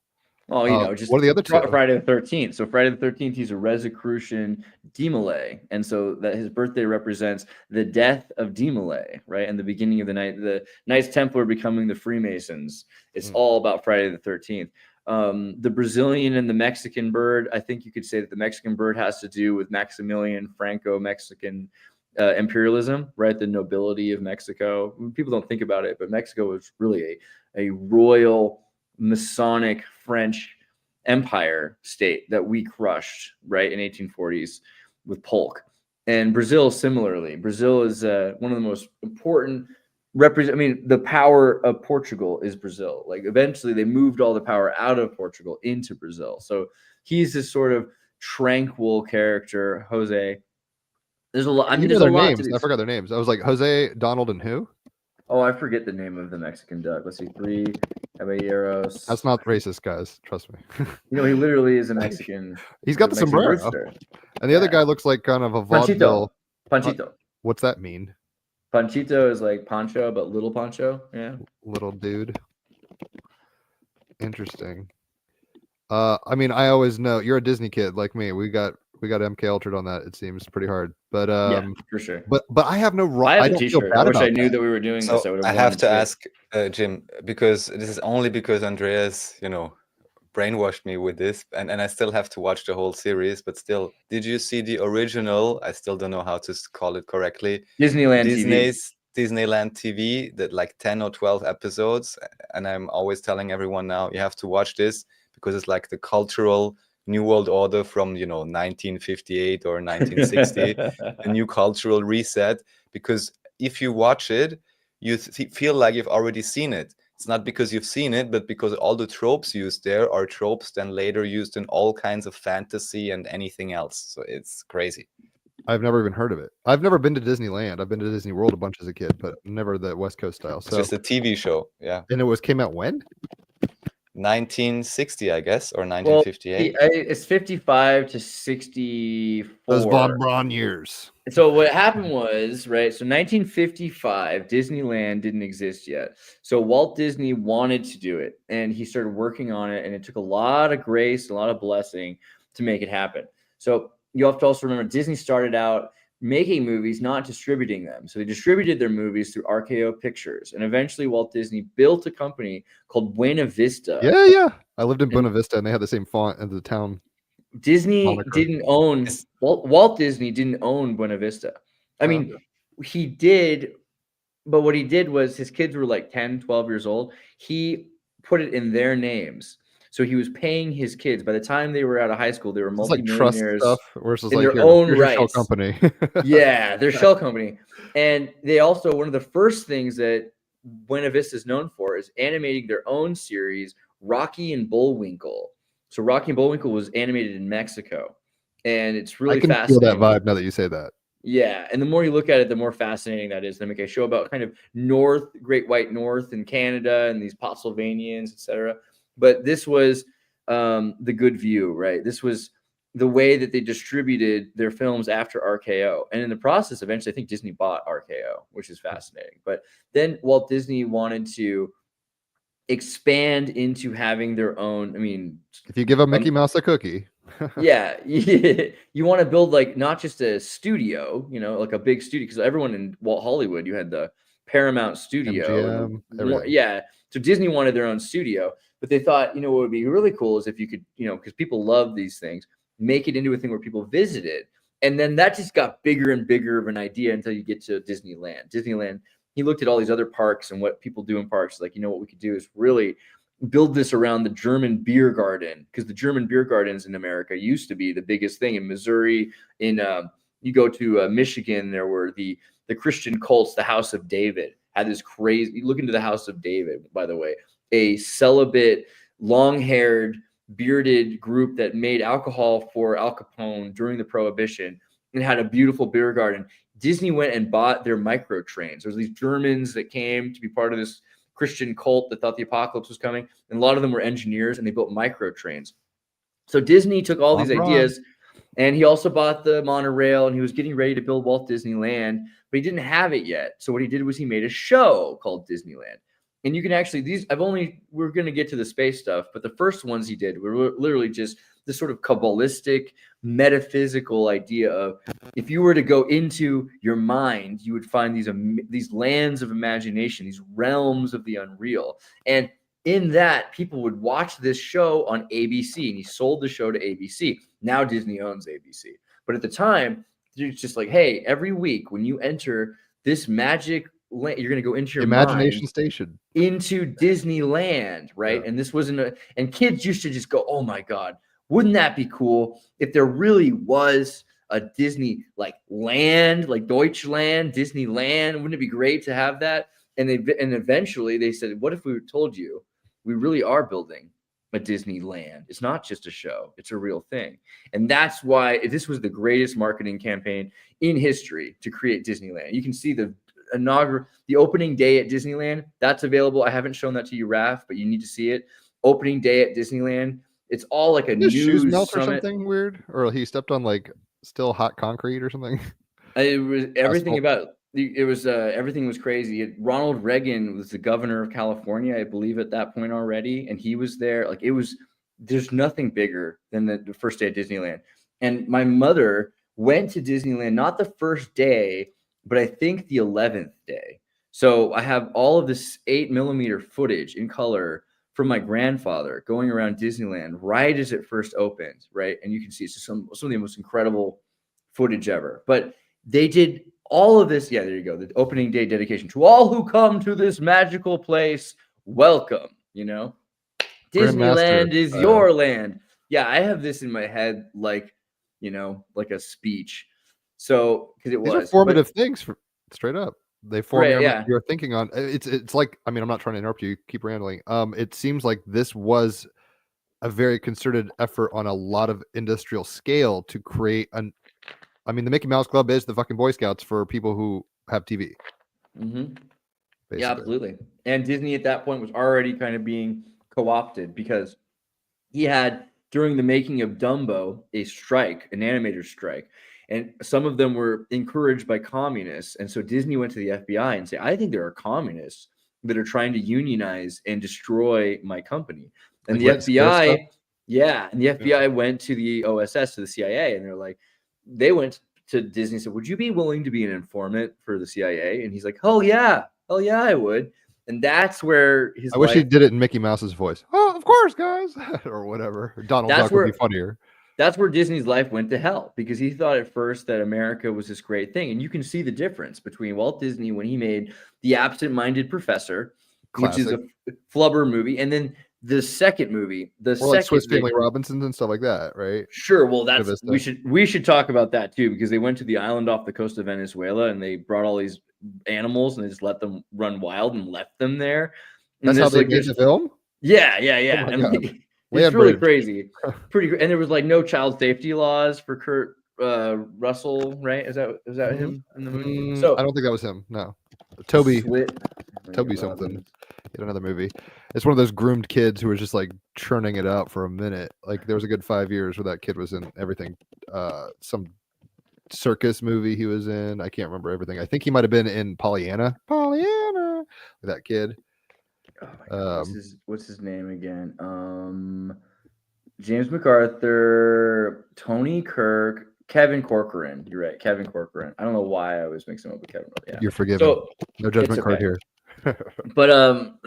Oh, just what are the other two? Friday the 13th. So Friday the 13th, he's a Rosicrucian Demolay, and so that his birthday represents the death of Demolay, right, and the beginning of the night, the Knights Templar becoming the Freemasons. It's all about Friday the 13th. The Brazilian and the Mexican bird. I think you could say that the Mexican bird has to do with Maximilian Franco-Mexican imperialism, right? The nobility of Mexico. People don't think about it, but Mexico was really a royal Masonic French empire state that we crushed, right, in 1840s with Polk. And Brazil, similarly, Brazil is one of the most important the power of Portugal is Brazil. Like eventually they moved all the power out of Portugal into Brazil. So he's this sort of tranquil character, Jose. There's a lot. I mean, there's a lot names. I forgot their names. I was like Jose, Donald, and who? Oh, I forget the name of the Mexican duck. Let's see, Three Caballeros. That's not racist, guys. Trust me. He literally is a Mexican. He's got the sombrero. Rooster. And the other guy looks like kind of a vaudeville. Panchito. What's that mean? Panchito is like Pancho, but little Pancho. Yeah. Little dude. Interesting. I mean, I always know you're a Disney kid like me. We got MK Ultra on that. It seems pretty hard, but yeah, for sure. But I have no right. I have a t-shirt. I wish I knew that we were doing this. I have to ask Jim, because this is only because Andreas, brainwashed me with this, and I still have to watch the whole series. But still, did you see the original? I still don't know how to call it correctly. Disneyland TV, that like 10 or 12 episodes, and I'm always telling everyone now you have to watch this because it's like the cultural New World Order from 1958 or 1960, a new cultural reset. Because if you watch it, you feel like you've already seen it. It's not because you've seen it, but because all the tropes used there are tropes then later used in all kinds of fantasy and anything else. So it's crazy. I've never even heard of it. I've never been to Disneyland. I've been to Disney World a bunch as a kid, but never the West Coast style. So it's just a TV show. Yeah. And it came out when? 1960, I guess, or 1958. Well, it's 55 to 64. Those Von Braun years. So what happened was, right, so 1955, Disneyland didn't exist yet. So Walt Disney wanted to do it, and he started working on it, and it took a lot of grace, a lot of blessing to make it happen. So you have to also remember, Disney started out making movies, not distributing them. So they distributed their movies through RKO Pictures. And eventually Walt Disney built a company called Buena Vista. Yeah. I lived in Buena Vista, and they had the same font as the town. Disney didn't own, Walt Disney didn't own Buena Vista. I mean, he did, but what he did was his kids were like 10, 12 years old. He put it in their names. So he was paying his kids. By the time they were out of high school, they were multimillionaires in their own rights. Shell company. Yeah, their shell company. And they also, one of the first things that Buena Vista is known for is animating their own series, Rocky and Bullwinkle. So Rocky and Bullwinkle was animated in Mexico. And it's really fascinating. I can feel that vibe now that you say that. Yeah, and the more you look at it, the more fascinating that is. They make a show about kind of Great White North in Canada and these Pennsylvanians, etc. But this was the good view, right? This was the way that they distributed their films after RKO. And in the process, eventually, I think Disney bought RKO, which is fascinating. But then Walt Disney wanted to expand into having their own. I mean, if you give a Mickey Mouse a cookie. Yeah. You want to build like not just a studio, like a big studio, because everyone in Walt Hollywood, you had the Paramount studio. MGM, yeah. So Disney wanted their own studio. But they thought, what would be really cool is if you could, because people love these things, make it into a thing where people visit it. And then that just got bigger and bigger of an idea until you get to Disneyland. Disneyland, he looked at all these other parks and what people do in parks. Like, what we could do is really build this around the German beer garden, because the German beer gardens in America used to be the biggest thing in Missouri. You go to Michigan, there were the Christian cults, the House of David had this crazy. You look into the House of David, by the way. A celibate, long-haired, bearded group that made alcohol for Al Capone during the Prohibition and had a beautiful beer garden. Disney went and bought their micro trains. There was these Germans that came to be part of this Christian cult that thought the apocalypse was coming, and a lot of them were engineers, and they built micro trains. So Disney took all these ideas, and he also bought the monorail, and he was getting ready to build Walt Disneyland, but he didn't have it yet. So what he did was he made a show called Disneyland. And you can actually we're going to get to the space stuff, but the first ones he did were literally just this sort of Kabbalistic, metaphysical idea of if you were to go into your mind, you would find these lands of imagination, these realms of the unreal. And in that, people would watch this show on ABC, and he sold the show to ABC. Now Disney owns ABC. But at the time, it's just like, hey, every week when you enter this magic land, you're going to go into your Imagination mind, Station, into Disneyland, right? Yeah. And this wasn't and kids used to just go, oh my God, wouldn't that be cool if there really was a Disney like land, like Deutschland, Disneyland? Wouldn't it be great to have that? And eventually they said, what if we told you we really are building a Disneyland? It's not just a show, it's a real thing. And that's why this was the greatest marketing campaign in history to create Disneyland. You can see the opening day at Disneyland. That's available. I haven't shown that to you, Raph, but you need to see it. Opening day at Disneyland. It's all like a news shoes melt or summit. something weird, or he stepped on like still hot concrete or something. It was everything about it was everything was crazy. Ronald Reagan was the governor of California, I believe, at that point already, and he was there. Like there's nothing bigger than the first day at Disneyland. And my mother went to Disneyland not the first day, but I think the 11th day. So I have all of this 8mm footage in color from my grandfather going around Disneyland right as it first opened, right? And you can see it's just some of the most incredible footage ever. But they did all of this. Yeah, there you go. The opening day dedication to all who come to this magical place. Welcome, Disneyland is your land. Yeah, I have this in my head like a speech. So because it was these are formative things straight up. They form your thinking on it's like, I mean, I'm not trying to interrupt you, keep rambling. It seems like this was a very concerted effort on a lot of industrial scale to create the Mickey Mouse Club is the fucking Boy Scouts for people who have TV. Mm-hmm. Yeah, absolutely. And Disney at that point was already kind of being co-opted because he had, during the making of Dumbo, an animator strike. And some of them were encouraged by communists. And so Disney went to the FBI and said, I think there are communists that are trying to unionize and destroy my company. And like the FBI, FBI went to the OSS, to the CIA, and they went to Disney and said, would you be willing to be an informant for the CIA? And he's like, hell yeah, I would. And that's where I wish he did it in Mickey Mouse's voice. Oh, of course, guys, or whatever. Donald Duck would be funnier. That's where Disney's life went to hell, because he thought at first that America was this great thing. And you can see the difference between Walt Disney when he made The Absent-Minded Professor, which is a Flubber movie, and then the second movie, like Swiss Family Robinsons and stuff like that, right? Sure. Well, we should talk about that too, because they went to the island off the coast of Venezuela and they brought all these animals and they just let them run wild and left them there. That's how they made the film? Yeah. It's really crazy. Pretty great. And there was no child safety laws for Kurt Russell, right? Is that him in the movie? So I don't think that was him. No. Toby something. In another movie. It's one of those groomed kids who was just churning it out for a minute. There was a good 5 years where that kid was in everything. Some circus movie he was in. I can't remember everything. I think he might have been in Pollyanna. That kid. Oh my God. What's his name again? James MacArthur, Tony Kirk, Kevin Corcoran. You're right, Kevin Corcoran. I don't know why I always mix him up with Kevin. Yeah. You're forgiven. So, no judgment card here. But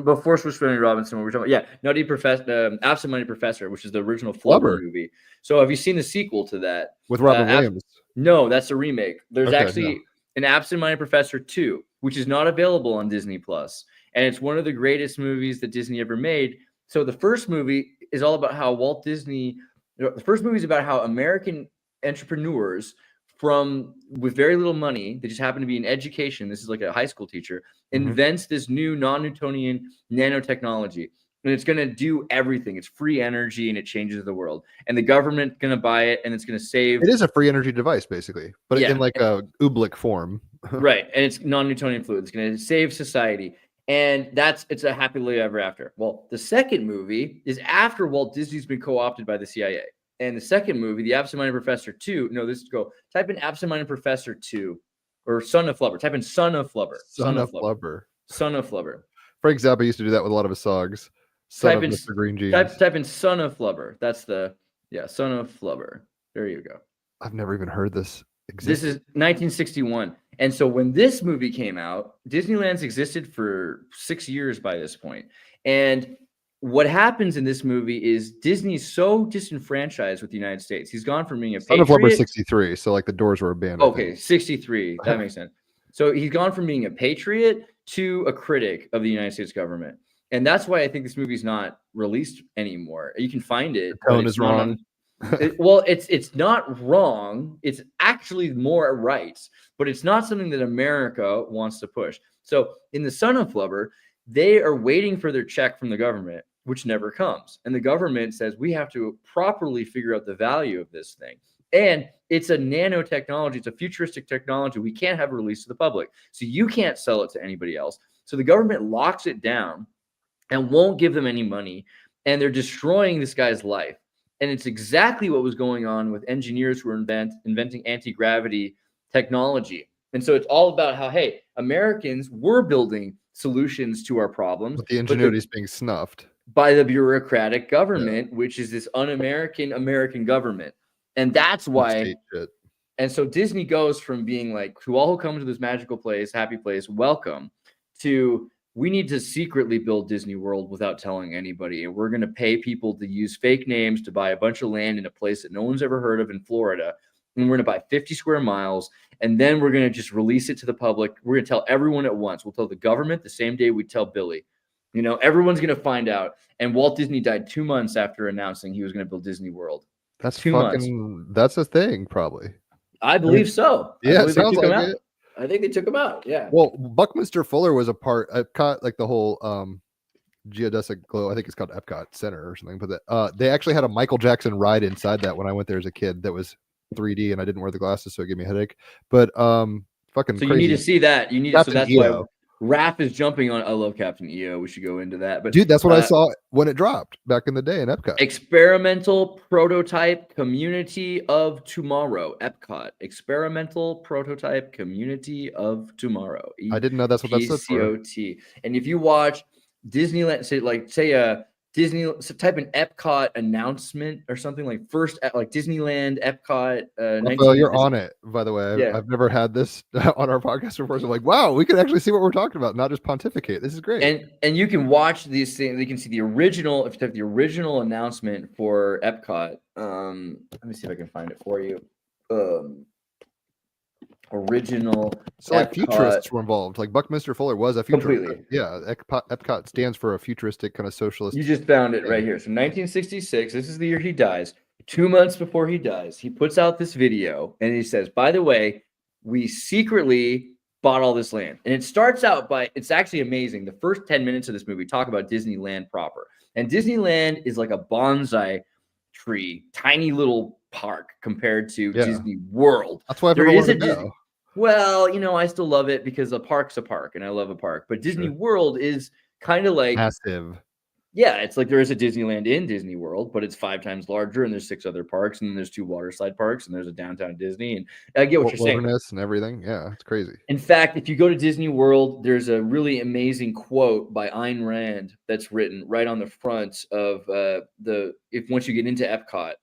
before Swiss Family Robinson, we were talking about Nutty Professor, Absent-Minded Professor, which is the original Flubber movie. So have you seen the sequel to that with Robin Williams? No, that's a remake. There's an Absent-Minded Professor 2, which is not available on Disney Plus, and it's one of the greatest movies that Disney ever made. So the first movie is all about how Walt Disney. The first movie is about how American entrepreneurs with very little money, they just happen to be in education. This is like a high school teacher, invents this new non-Newtonian nanotechnology. And it's going to do everything. It's free energy and it changes the world. And the government's going to buy it and it's going to save. It is a free energy device, basically, but in a oobleck form. Right. And it's non-Newtonian fluid. It's going to save society. And it's a happily ever after. Well, the second movie is after Walt Disney's been co-opted by the CIA. And the second movie, The Absent-Minded Professor 2, type in Absent-Minded Professor 2 or Son of Flubber. Type in Son of Flubber. Son of Flubber. Son of Flubber. Frank Zappa used to do that with a lot of his songs. Son of Mr. Green Jeans. Type in Son of Flubber. That's Son of Flubber. There you go. I've never even heard this exist. This is 1961. And so when this movie came out, Disneyland's existed for 6 years by this point. And what happens in this movie is Disney's so disenfranchised with the United States. He's gone from being a Son of Flubber patriot. 63, so like the doors were abandoned. Okay, 63. That makes sense. So he's gone from being a patriot to a critic of the United States government. And that's why I think this movie's not released anymore. You can find it. The tone is wrong. It's not wrong. It's actually more right, but it's not something that America wants to push. So in the Son of Flubber, they are waiting for their check from the government, which never comes. And the government says, we have to properly figure out the value of this thing. And it's a nanotechnology. It's a futuristic technology. We can't have it released to the public. So you can't sell it to anybody else. So the government locks it down and won't give them any money. And they're destroying this guy's life. And it's exactly what was going on with engineers who were inventing anti-gravity technology. And so it's all about how, hey, Americans were building solutions to our problems. But the ingenuity is being snuffed by the bureaucratic government, which is this un-American American government. And that's why. And so Disney goes from being like, to all who come to this magical place, happy place, welcome, to we need to secretly build Disney World without telling anybody. And we're going to pay people to use fake names to buy a bunch of land in a place that no one's ever heard of in Florida. And we're going to buy 50 square miles. And then we're going to just release it to the public. We're going to tell everyone at once. We'll tell the government the same day we tell Billy. You know, everyone's going to find out. And Walt Disney died 2 months after announcing he was going to build Disney World. That's 2 months. That's a thing, probably. I believe so. Yeah, it sounds like it. I think they took him out. Yeah. Well, Buckminster Fuller was a part. Epcot, like the whole geodesic glow. I think it's called Epcot Center or something. But they actually had a Michael Jackson ride inside that when I went there as a kid. That was 3D, and I didn't wear the glasses, so it gave me a headache. But fucking. So crazy. you need to see that. You need. Captain So that's EO. why Raph is jumping on. I love Captain EO. We should go into that. But dude, that's what I saw when it dropped back in the day in Epcot. Experimental prototype community of tomorrow. Epcot. Experimental prototype community of tomorrow. I didn't know that's what that stood for. ECOT. And if you watch Disneyland, so type in Epcot announcement or something like first, like Disneyland Epcot. Well, you're on it, by the way. I've never had this on our podcast before. So I'm like, wow, we can actually see what we're talking about, not just pontificate. This is great. And you can watch these things. You can see the original. If you type the original announcement for Epcot, let me see if I can find it for you. Original. So like futurists were involved. Like Buckminster Fuller was a futurist. Completely. Yeah, Epcot stands for a futuristic kind of socialist. You just found it right here. So 1966. This is the year he dies. 2 months before he dies, he puts out this video and he says, "By the way, we secretly bought all this land." And it starts out by, it's actually amazing. The first 10 minutes of this movie talk about Disneyland proper. And Disneyland is like a bonsai tree, tiny little park compared to Disney World. That's why everyone wants to go. Well, you know, I still love it because a park's a park and I love a park. But Disney World is kind of like massive. Yeah, it's like there is a Disneyland in Disney World, but it's 5 times larger and there's 6 other parks and then there's 2 water slide parks and there's a downtown Disney. And I get what you're saying. And everything. Yeah, it's crazy. In fact, if you go to Disney World, there's a really amazing quote by Ayn Rand that's written right on the front of once you get into Epcot.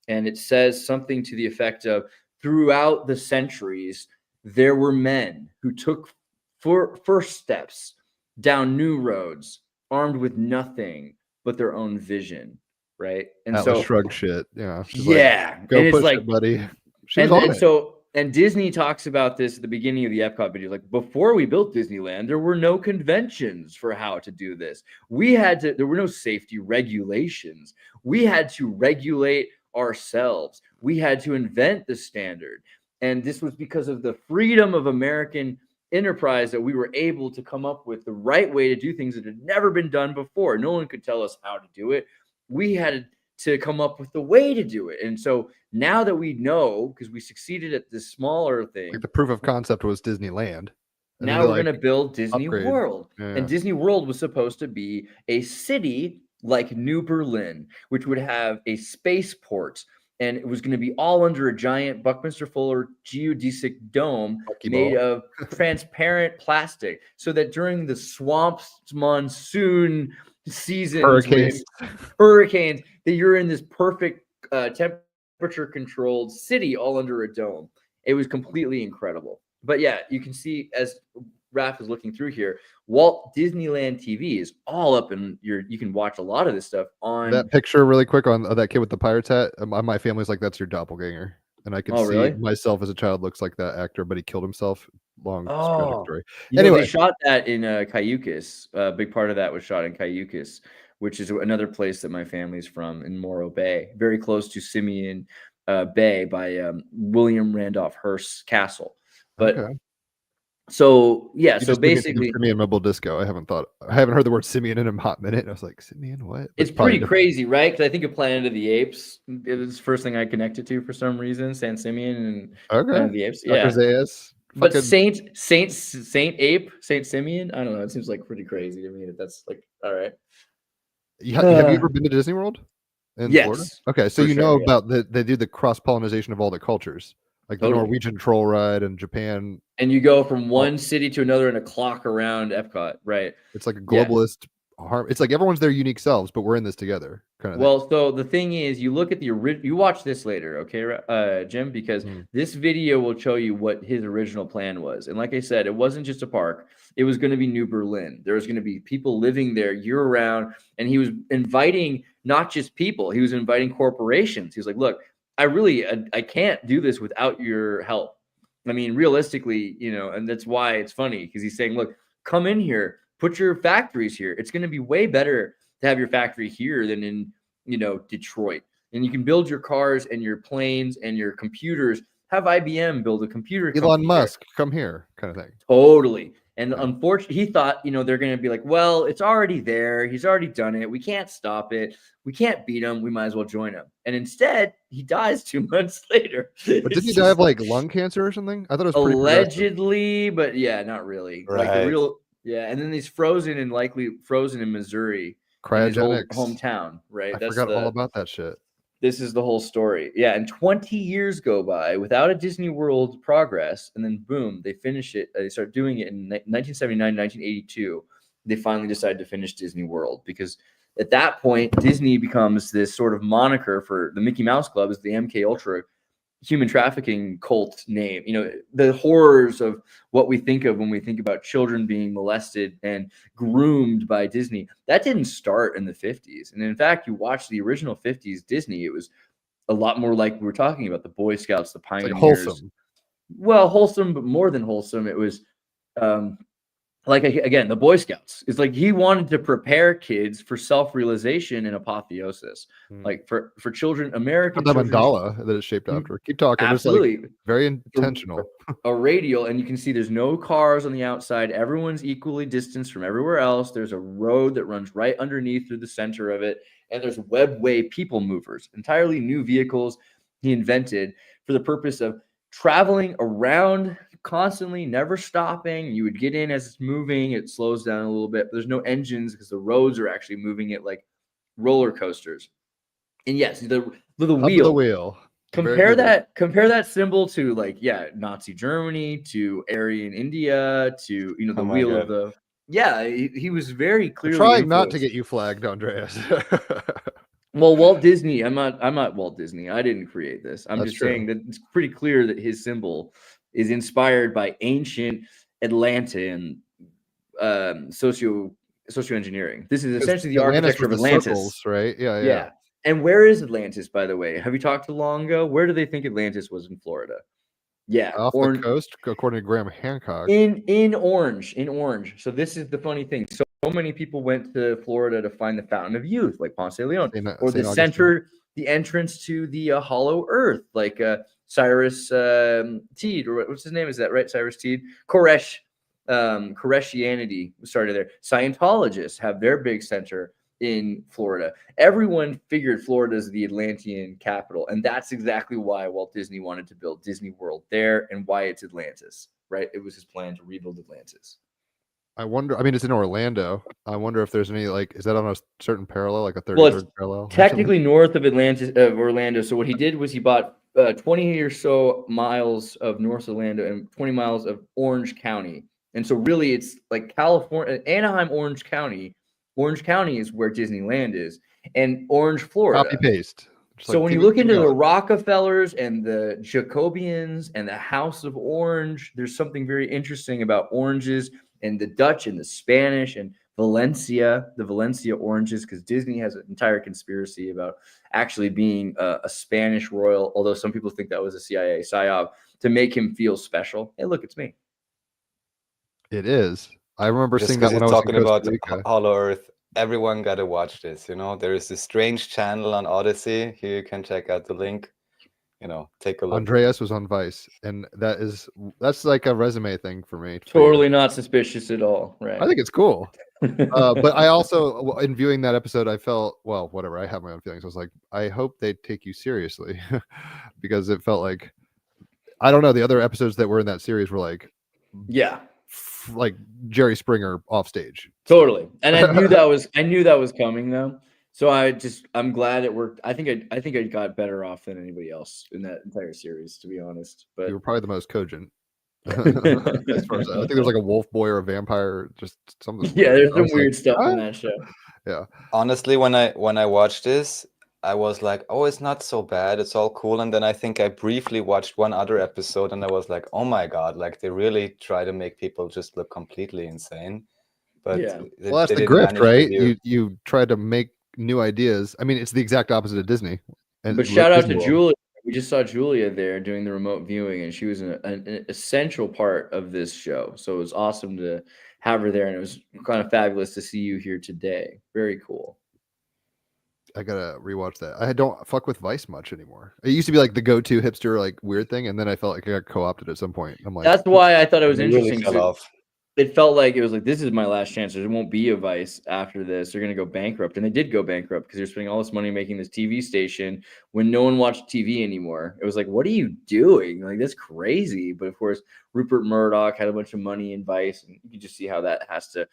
And it says something to the effect of, throughout the centuries, there were men who took first steps down new roads, armed with nothing but their own vision, right? And Atlas Shrugged shit. Yeah. Like, go and push it's like, it, buddy. And Disney talks about this at the beginning of the Epcot video. Like, before we built Disneyland, there were no conventions for how to do this. There were no safety regulations. We had to regulate ourselves. We had to invent the standard. And this was because of the freedom of American enterprise that we were able to come up with the right way to do things that had never been done before. No one could tell us how to do it. We had to come up with the way to do it. And so now that we know, because we succeeded at this smaller thing, like the proof of concept was Disneyland. Now we're going to build Disney World. Yeah. And Disney World was supposed to be a city like New Berlin, which would have a spaceport and it was going to be all under a giant Buckminster Fuller geodesic dome made of transparent plastic, so that during the swamps monsoon seasons, hurricanes, that you're in this perfect temperature controlled city all under a dome. It was completely incredible. But yeah, you can see, as Raph is looking through here, Walt Disneyland TV is all up in you can watch a lot of this stuff on that picture really quick on that kid with the pirate's hat. My family's like, that's your doppelganger. And I could see really? myself as a child looks like that actor, but he killed himself. Long tragic story. Anyway, they shot that in Cayucas. A big part of that was shot in Cayucas, which is another place that my family's from, in Morro Bay, very close to Simeon Bay by William Randolph Hearst's castle. But so yeah, so basically Simeon Mobile Disco. I haven't heard the word Simeon in a hot minute. And I was like, Simeon, what? It's pretty crazy, right? Because I think of Planet of the Apes. It was the first thing I connected to for some reason. San Simeon and Planet of the Apes. Yeah. But Saint Simeon, I don't know. It seems like pretty crazy to me that's like, all right. Have you ever been to Disney World in Florida? Okay, so about they do the cross-pollination of all the cultures, like the Norwegian troll ride and Japan. And you go from one city to another in a clock around Epcot, right? It's like a globalist harm. It's like everyone's their unique selves, but we're in this together, kind of. Well, so the thing is, you look at you watch this later, okay, Jim, because this video will show you what his original plan was. And like I said, it wasn't just a park; it was going to be New Berlin. There was going to be people living there year round, and he was inviting not just people; he was inviting corporations. He was like, "Look, I can't do this without your help." I mean, realistically, and that's why it's funny, because he's saying, "Look, come in here." Put your factories here. It's going to be way better to have your factory here than in, Detroit. And you can build your cars and your planes and your computers. Have IBM build a computer. Elon Musk, come here, kind of thing. Totally. And unfortunately, he thought, they're going to be like, well, it's already there. He's already done it. We can't stop it. We can't beat him. We might as well join him. And instead, he dies 2 months later. But didn't he die of like lung cancer or something? I thought it was pretty allegedly, but yeah, not really. Right. Like the real. Yeah, and then he's frozen in Missouri, cryogenics, his hometown, right? I forgot all about that shit. This is the whole story. Yeah, and 20 years go by without a Disney World progress, and then boom, they finish it. They start doing it in 1979, 1982. They finally decide to finish Disney World, because at that point, Disney becomes this sort of moniker for the Mickey Mouse Club, is the MK Ultra human trafficking cult name. The horrors of what we think of when we think about children being molested and groomed by Disney, that didn't start in the 50s. And in fact, you watch the original 50s Disney, it was a lot more like we were talking about, the Boy Scouts, the pioneers. Like wholesome. Well, wholesome, but more than wholesome. It was again, the Boy Scouts. It's like he wanted to prepare kids for self-realization and apotheosis, like for children, American children. The mandala that it's shaped after. Keep talking. Absolutely. Like very intentional. A radial, and you can see there's no cars on the outside. Everyone's equally distanced from everywhere else. There's a road that runs right underneath through the center of it, and there's webway people movers, entirely new vehicles he invented for the purpose of traveling around constantly, never stopping. You would get in as it's moving, it slows down a little bit, but there's no engines because the roads are actually moving it like roller coasters. And yes, the wheel. Compare that symbol to Nazi Germany, to Aryan India, to the wheel God. Of the he was very clearly trying not to get you flagged, Andreas. Well, Walt Disney, I'm not Walt Disney. I didn't create this. I'm just saying that it's pretty clear that his symbol is inspired by ancient Atlantean socio-engineering. This is essentially the architecture of Atlantis. Circles, right? Yeah. And where is Atlantis, by the way? Have you talked to Longo? Where do they think Atlantis was in Florida? Yeah. Off the coast, according to Graham Hancock. In Orange. So this is the funny thing. So many people went to Florida to find the Fountain of Youth, like Ponce de Leon, or the center, the entrance to the Hollow Earth, like Cyrus Teed, or what's his name? Is that right? Cyrus Teed? Koreshianity started there. Scientologists have their big center in Florida. Everyone figured Florida is the Atlantean capital, and that's exactly why Walt Disney wanted to build Disney World there, and why it's Atlantis, right? It was his plan to rebuild Atlantis. I wonder. I mean, it's in Orlando. I wonder if there's any like, is that on a certain parallel, like a Well, it's 33rd parallel? or technically north of Orlando. So what he did was he bought 20 or so miles of North Orlando and 20 miles of Orange County. And so really it's like California, Anaheim, Orange County. Orange County is where Disneyland is, and Orange, Florida. Copy paste. Just So like, when you keep- look keep into the going. Rockefellers and the Jacobians and the House of Orange, there's something very interesting about oranges and the Dutch and the Spanish and Valencia, the Valencia oranges, because Disney has an entire conspiracy about actually being a Spanish royal, although some people think that was a CIA psyop to make him feel special. Hey, look, it's me. It is. I remember Just seeing that because when you're I was in talking about Costa Rica. Hollow Earth, everyone got to watch this. There is this strange channel on Odyssey. Here you can check out the link. Take a look. Andreas was on Vice, and that's like a resume thing for me. Totally not suspicious at all, right? I think it's cool. But I also, in viewing that episode, I felt, well, whatever. I have my own feelings. I was like, I hope they take you seriously, because it felt like, I don't know, the other episodes that were in that series were like, yeah, like Jerry Springer off stage. totally. And I knew that was coming though. So I'm glad it worked. I think I got better off than anybody else in that entire series, to be honest. But You were probably the most cogent. As far as I think there's like a wolf boy or a vampire, just something. yeah, weird. there's I some was like, weird stuff in "What?" that show. Yeah. Honestly, when I watched this, I was like, oh, it's not so bad. It's all cool. And then I think I briefly watched one other episode and I was like, oh my God, like they really try to make people just look completely insane. But Yeah. Well, that's they the didn't grift, manage to right? do- You try to make new ideas. I mean, it's the exact opposite of Disney. But shout out to Disney World. Julia. We just saw Julia there doing the remote viewing, and she was an essential part of this show. So it was awesome to have her there, and it was kind of fabulous to see you here today. Very cool. I gotta rewatch that. I don't fuck with Vice much anymore. It used to be like the go-to hipster like weird thing, and then I felt like I got co-opted at some point. I'm like, That's why I thought it was It really interesting. fell So off. it felt like it was like, this is my last chance. There won't be a Vice after this. They're going to go bankrupt. And they did go bankrupt because they're spending all this money making this TV station when no one watched TV anymore. It was like, what are you doing? Like, that's crazy. But of course, Rupert Murdoch had a bunch of money in Vice, and you can just see how that has to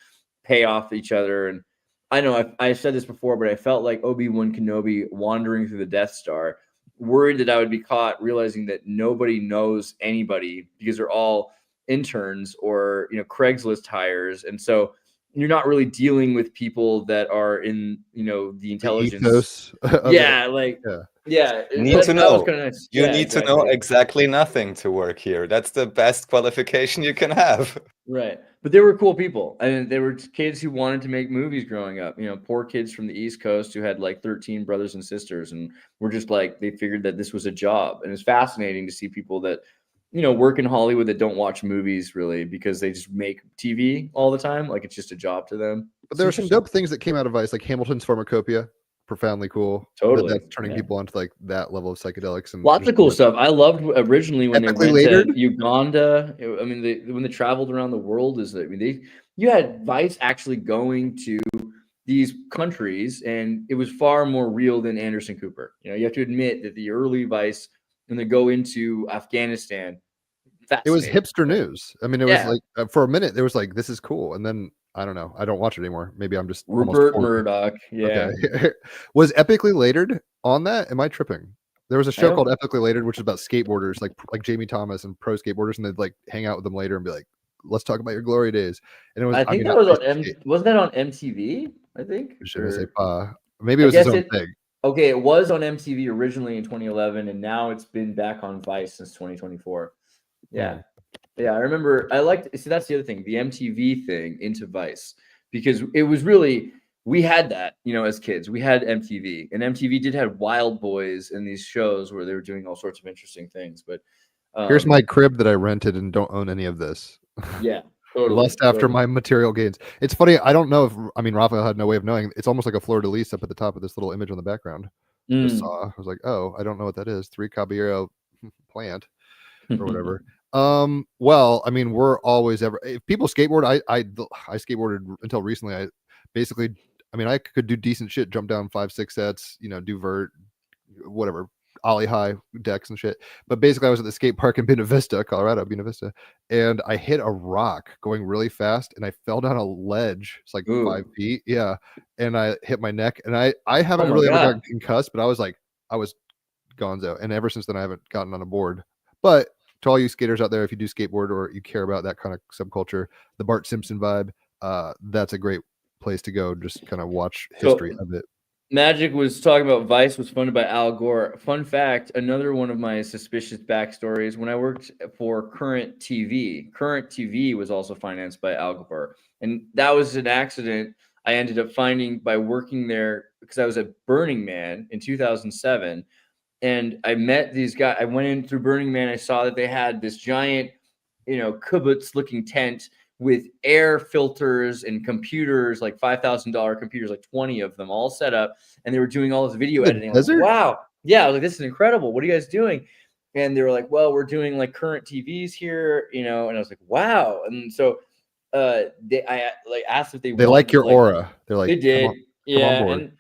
pay off each other. And I know I've said this before, but I felt like Obi-Wan Kenobi wandering through the Death Star, worried that I would be caught, realizing that nobody knows anybody because they're all interns or Craigslist hires, and so you're not really dealing with people that are in the intelligence. ethos of Yeah, it. like Yeah. You need to that was know. kinda nice. You Yeah, need to know exactly nothing to work here. That's the best qualification you can have. right. But they were cool people, and they were kids who wanted to make movies growing up. Poor kids from the East Coast who had like 13 brothers and sisters, and were just like, they figured that this was a job. And it's fascinating to see people that work in Hollywood that don't watch movies really because they just make TV all the time. Like it's just a job to them. But there are some dope things that came out of Vice, like Hamilton's Pharmacopoeia, profoundly cool. Totally, That's turning yeah. people onto like that level of psychedelics and Lots of cool stuff. I loved originally when they Epically went latered? to Uganda. I mean, when they traveled around the world, you had Vice actually going to these countries, and it was far more real than Anderson Cooper. You have to admit that the early Vice, when they go into Afghanistan, it was fascinating. hipster news. I mean, it Yeah. was like for a minute there was like, this is cool, and then I don't know. I don't watch it anymore. Maybe I'm just almost Rupert 40. Murdoch. Yeah. Okay. Was Epically Latered on that? Am I tripping? There was a show don't- called Epically Latered, which is about skateboarders, like Jamie Thomas and pro skateboarders, and they'd like hang out with them later and be like, "Let's talk about your glory days." And it was, I think that not was on ice skate. wasn't that on MTV? I think. Je ne sais Or- pas. Maybe it I was his guess own it- thing. Okay, it was on MTV originally in 2011, and now it's been back on Vice since 2024. Yeah. Yeah, I remember. See, that's the other thing, the MTV thing into Vice, because it was really, we had that, as kids. We had MTV, and MTV did have Wild Boys and these shows where they were doing all sorts of interesting things. But Here's my crib that I rented and don't own any of this. yeah, totally. Lust after totally. my material gains. It's funny. I don't know if Raphael had no way of knowing. It's almost like a fleur de lis up at the top of this little image on the background. Just Mm. saw. I was like, oh, I don't know what that is. Three Caballero plant or whatever. Well, I mean, we're always if people skateboard, I skateboarded until recently. I could do decent shit, jump down 5-6 sets, do vert, whatever. ollie high decks and shit. But basically, I was at the skate park in Buena Vista, Colorado, Buena Vista, and I hit a rock going really fast, and I fell down a ledge. It's like Ooh. 5 feet, yeah, and I hit my neck, and I haven't my really ever God. gotten concussed, but I was gonzo, and ever since then I haven't gotten on a board. But to all you skaters out there, if you do skateboard or you care about that kind of subculture, the Bart Simpson vibe, that's a great place to go. Just kind of watch history of it. Magic was talking about Vice was funded by Al Gore. Fun fact, another one of my suspicious backstories, when I worked for Current TV was also financed by Al Gore. And that was an accident I ended up finding by working there because I was at Burning Man in 2007. And I met these guys. I went in through Burning Man. I saw that they had this giant, kibbutz looking tent with air filters and computers, like $5,000 computers, like 20 of them all set up. And they were doing all this video editing. I was like, wow. Yeah. I was like, this is incredible. What are you guys doing? And they were like, well, we're doing like Current TVs here, and I was like, wow. And so I asked if they like your aura. They're like, they did. come on board. And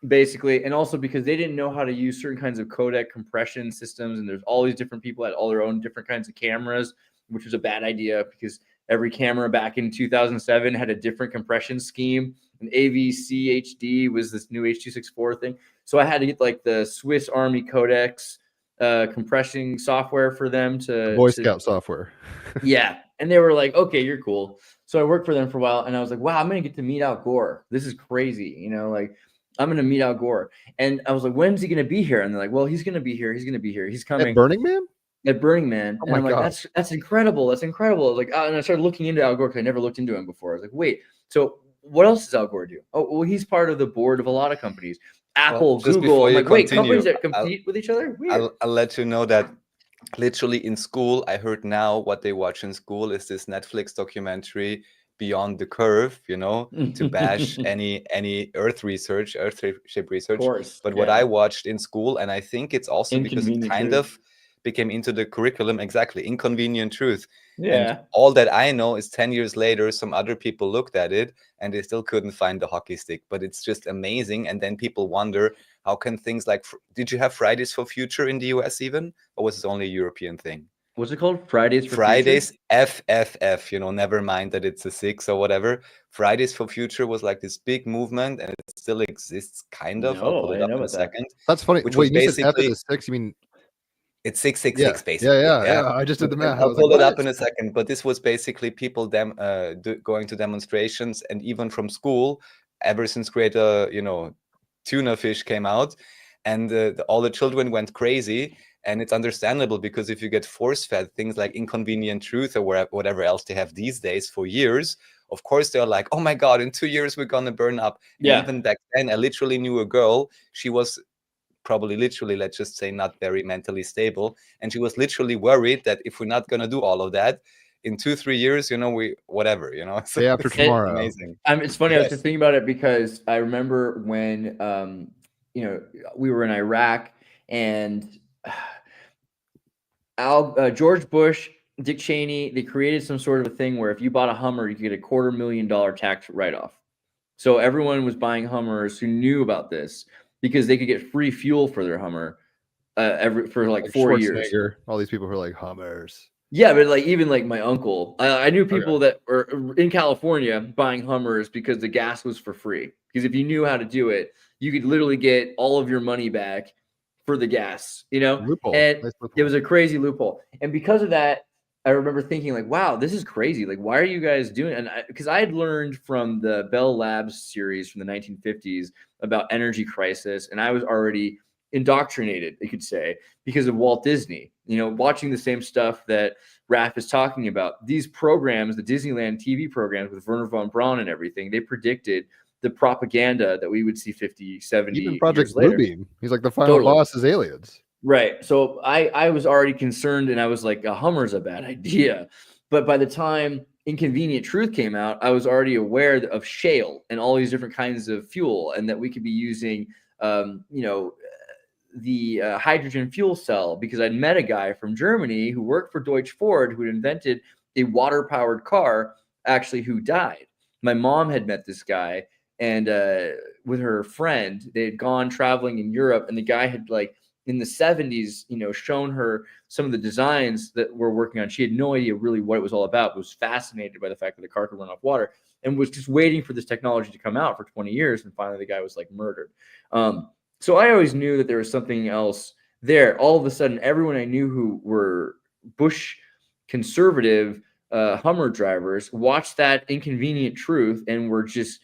basically, and also because they didn't know how to use certain kinds of codec compression systems, and there's all these different people had all their own different kinds of cameras, which was a bad idea because every camera back in 2007 had a different compression scheme. And AVC HD was this new H.264 thing. So I had to get like the Swiss Army codecs compressing software for them to Boy Scout software. Yeah. And they were like, okay, you're cool. So I worked for them for a while, and I was like, wow, I'm going to get to meet Al Gore. This is crazy. Like I'm going to meet Al Gore. And I was like, when's he going to be here? And they're like, well, he's going to be here. He's going to be here. He's coming. At Burning Man? At Burning Man. Oh and I'm my like, God. that's incredible. That's incredible. Like, and I started looking into Al Gore because I never looked into him before. I was like, wait, so what else does Al Gore do? Oh, well, he's part of the board of a lot of companies. Apple, Google. I'm like, wait, companies that compete with each other? Weird. I'll let you know that literally in school, I heard now what they watch in school is this Netflix documentary Beyond the Curve, to bash any earthship research. Course, but what I watched in school, and I think it's also because it kind of became into the curriculum, exactly, Inconvenient Truth. Yeah. And all that I know is 10 years later, some other people looked at it and they still couldn't find the hockey stick, but it's just amazing. And then people wonder, how can things like, did you have Fridays for Future in the US even? Or was it only a European thing? What's it called? Fridays for Fridays, Future? FFF, never mind that it's a 6 or whatever. Fridays for Future was like this big movement, and it still exists, kind of. I'll pull it up in a second. That's funny. Which Wait, was you said F basically, is 6, you mean? It's 666, basically. Yeah. I just did the math. I'll pull it up in a second. But this was basically people going to demonstrations, and even from school, ever since Greater, Tuna Fish came out, and all the children went crazy. And it's understandable, because if you get force-fed things like Inconvenient Truth or whatever else they have these days for years, of course they're like, oh my God, in 2 years we're going to burn up. Yeah. And even back then, I literally knew a girl. She was probably literally, let's just say, not very mentally stable. And she was literally worried that if we're not going to do all of that, in 2-3 years, we whatever, so day after tomorrow. Amazing. It's funny. Yes. I was just thinking about it because I remember when, we were in Iraq, and George Bush, Dick Cheney, they created some sort of a thing where if you bought a Hummer, you could get $250,000 tax write-off. So everyone was buying Hummers who knew about this because they could get free fuel for their Hummer for like 4 years. All these people who are like Hummers. Yeah, but even my uncle, I knew people that were in California buying Hummers because the gas was for free. Because if you knew how to do it, you could literally get all of your money back for the gas, Loophole. And nice loophole. It was a crazy loophole. And because of that, I remember thinking like, wow, this is crazy. Like, why are you guys doing it? And because I had learned from the Bell Labs series from the 1950s about energy crisis, and I was already indoctrinated, you could say, because of Walt Disney, watching the same stuff that Raph is talking about. These programs, the Disneyland TV programs with Werner von Braun and everything, they predicted the propaganda that we would see 50, 70 Even Project years later. Bluebeam. He's like the final boss is aliens. Right. So I was already concerned, and I was like, a Hummer's a bad idea. But by the time Inconvenient Truth came out, I was already aware of shale and all these different kinds of fuel, and that we could be using, the hydrogen fuel cell, because I'd met a guy from Germany who worked for Deutsche Ford who had invented a water-powered car, actually, who died. My mom had met this guy, and with her friend, they had gone traveling in Europe, and the guy had in the 70s, shown her some of the designs that we're working on. She had no idea really what it was all about, but was fascinated by the fact that the car could run off water and was just waiting for this technology to come out for 20 years. And finally the guy was like murdered. So I always knew that there was something else there. All of a sudden, everyone I knew who were Bush conservative Hummer drivers watched that Inconvenient Truth and were just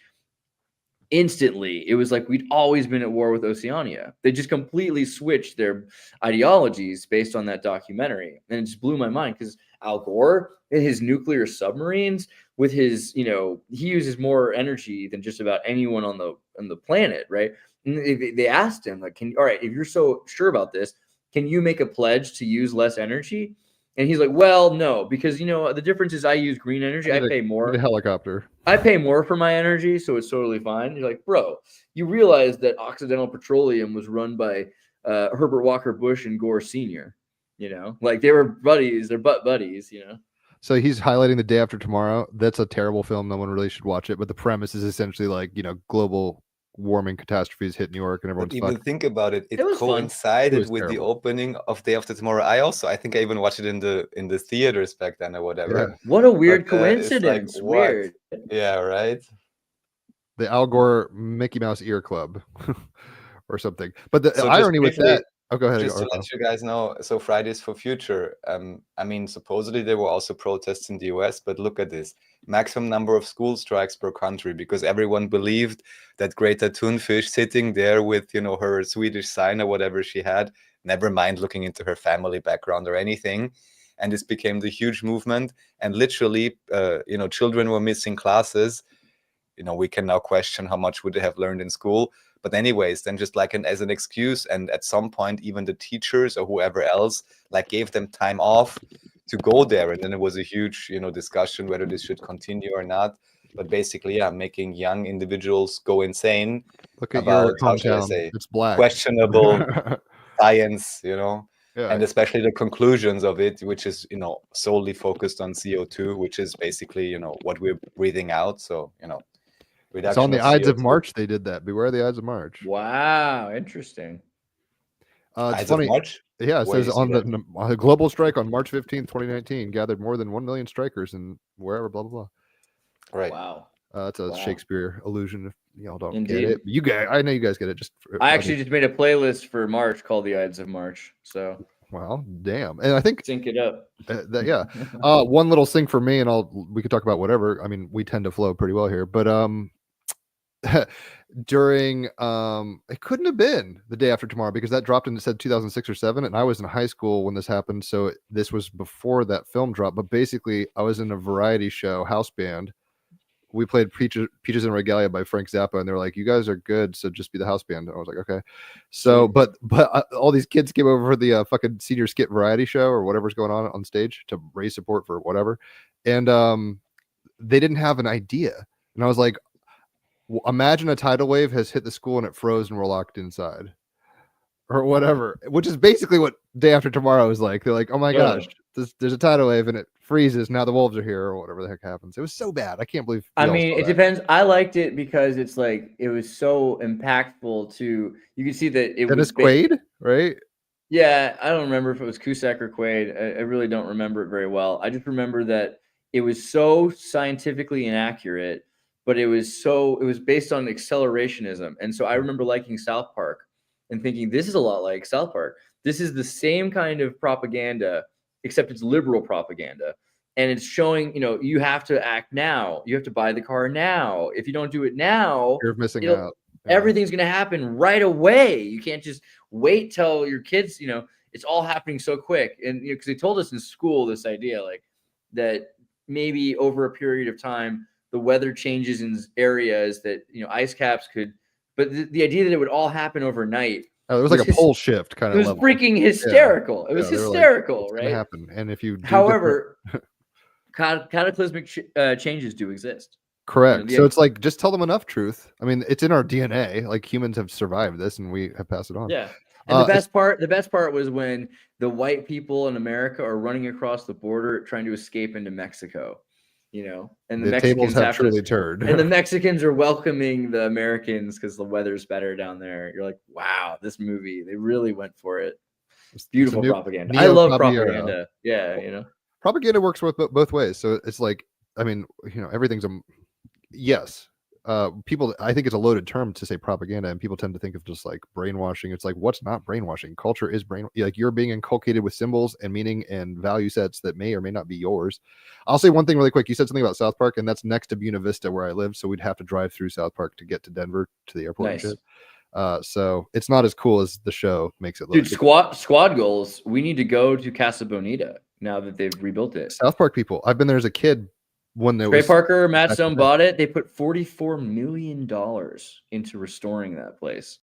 instantly, it was like we'd always been at war with Oceania. They just completely switched their ideologies based on that documentary. And it just blew my mind because Al Gore and his nuclear submarines with his, he uses more energy than just about anyone on the planet, right? And they asked him, like, all right, if you're so sure about this, can you make a pledge to use less energy? And he's like, well, no, because, the difference is I use green energy. I pay more. A helicopter. I pay more for my energy, so it's totally fine. You're like, bro, you realize that Occidental Petroleum was run by Herbert Walker Bush and Gore Sr., like they were buddies. They're butt buddies, So he's highlighting The Day After Tomorrow. That's a terrible film. No one really should watch it. But the premise is essentially like, global warming catastrophes hit New York and everyone's Even fucked. think about it. It was fun. coincided with the terrible. opening of Day After Tomorrow. I think I even watched it in the theaters back then or whatever. Yeah. What a weird But, it's like, coincidence. what? Weird. Yeah, right. The Al Gore Mickey Mouse Ear Club or something. But the So just irony with briefly, that. Oh, go ahead. Just to Arlo. let you guys know, so Fridays for Future, I mean, supposedly there were also protests in the US, but look at this. Maximum number of school strikes per country because everyone believed that Greta Thunfish sitting there with, her Swedish sign or whatever she had, never mind looking into her family background or anything. And this became the huge movement. And literally, children were missing classes. We can now question how much would they have learned in school. But anyways, then just like as an excuse, and at some point, even the teachers or whoever else gave them time off to go there. And then it was a huge, discussion whether this should continue or not. But basically, making young individuals go insane Look at about, your how should I hometown. say, It's black. questionable science, Yeah. and especially the conclusions of it, which is, solely focused on CO2, which is basically, what we're breathing out. So, It's on the Ides of CO2. March. They did that. Beware the Ides of March. Wow. Interesting. It's Ides funny. of March? Yeah, it Where says you see on that? the global strike on March 15th, 2019, gathered more than 1 million strikers and wherever, blah, blah, blah. Right. Wow. It's a Wow. Shakespeare illusion if y'all don't Indeed. get it. You guys, I know you guys get it. I actually just made a playlist for March called the Ides of March. So Well, damn. And I think sync it up. yeah. One little thing for me, and we could talk about whatever. I mean, we tend to flow pretty well here, but during it couldn't have been The Day After Tomorrow because that dropped and it said 2006 or 7, and I was in high school when this happened, so this was before that film dropped. But basically, I was in a variety show house band. We played Peaches and Regalia by Frank Zappa, and they were like, "You guys are good, so just be the house band." And I was like, "Okay." So, but all these kids came over for the fucking senior skit variety show or whatever's going on stage to raise support for whatever, and they didn't have an idea, and I was like, imagine a tidal wave has hit the school and it froze and we're locked inside or whatever, which is basically what Day After Tomorrow is like. They're like, oh my gosh, there's a tidal wave and it freezes. Now the wolves are here or whatever the heck happens. It was so bad. I can't believe. I mean, it depends. I liked it because it's like, it was so impactful to, you can see that it Dennis was Quaid, right? Yeah. I don't remember if it was Cusack or Quaid. I really don't remember it very well. I just remember that it was so scientifically inaccurate, but it was based on accelerationism. And so I remember liking South Park and thinking, this is a lot like South Park. This is the same kind of propaganda, except it's liberal propaganda. And it's showing, you have to act now. You have to buy the car now. If you don't do it now, You're missing out. Yeah. Everything's going to happen right away. You can't just wait till your kids, it's all happening so quick. And because they told us in school this idea, like that maybe over a period of time, the weather changes in areas that, ice caps could, but the idea that it would all happen overnight. Oh, it was like a pole shift kind of. It was freaking hysterical. Yeah. It was hysterical, like, right? Happen. And if you, however, cataclysmic changes do exist. Correct. So it's like, just tell them enough truth. I mean, it's in our DNA. Like humans have survived this, and we have passed it on. Yeah. And the best part was when the white people in America are running across the border trying to escape into Mexico. you know, and the The tables Mexicans have have truly to, turned. and the Mexicans are welcoming the Americans because the weather's better down there. You're like, wow, this movie, they really went for it. It's a Beautiful new propaganda. I love neo-Caballero. propaganda. Yeah, you know. Propaganda works with both ways. So it's like, I mean, you know, everything's yes. People, I think it's a loaded term to say propaganda, and people tend to think of just like brainwashing. It's like, what's not brainwashing? Culture is like you're being inculcated with symbols and meaning and value sets that may or may not be yours. I'll say one thing really quick. You said something about South Park, and that's next to Buena Vista where I live, so we'd have to drive through South Park to get to Denver to the airport. Nice. And shit. So it's not as cool as the show makes it look. Dude, squad goals. We need to go to Casa Bonita now that they've rebuilt it. South Park people. I've been there as a kid when there Trey was Parker, Matt Stone bought it. They put $44 million into restoring that place.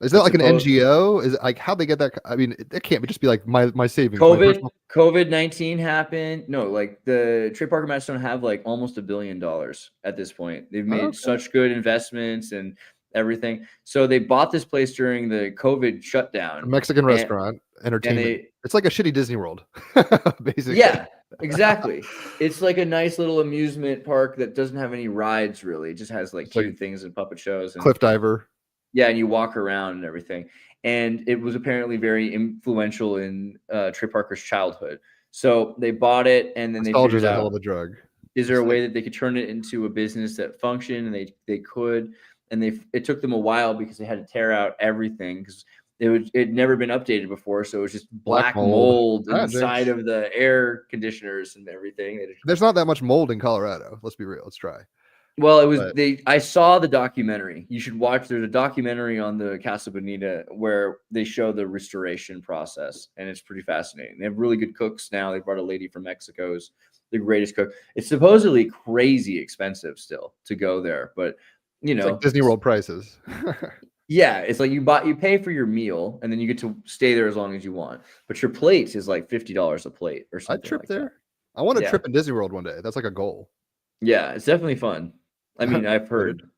Is that like an NGO? Is it like how they get that? I mean, it can't just be like my savings. COVID-19 happened. No, like the Trey Parker, Matt Stone have like almost $1 billion at this point. They've made such good investments and everything. So they bought this place during the COVID shutdown. A Mexican restaurant, entertainment. It's like a shitty Disney World, basically. Yeah, exactly. It's like a nice little amusement park that doesn't have any rides really. It just has like cute things and puppet shows and cliff diver. Yeah, and you walk around and everything. And it was apparently very influential in Trey Parker's childhood. So they bought it, and then they figured out, a hell of a drug. Is there a way that they could turn it into a business that functioned? And they could. And it took them a while because they had to tear out everything because it'd never been updated before. So it was just black mold inside of the air conditioners and everything. There's not that much mold in Colorado. Let's be real. Let's try. Well, it was I saw the documentary. You should watch. There's a documentary on the Casa Bonita where they show the restoration process, and it's pretty fascinating. They have really good cooks now. They brought a lady from Mexico who's the greatest cook. It's supposedly crazy expensive still to go there, but you know, it's like Disney World prices. Yeah, it's like you pay for your meal, and then you get to stay there as long as you want. But your plate is like $50 a plate or something. I'd trip there. I want to trip in Disney World one day. That's like a goal. Yeah, it's definitely fun. I mean, I've heard.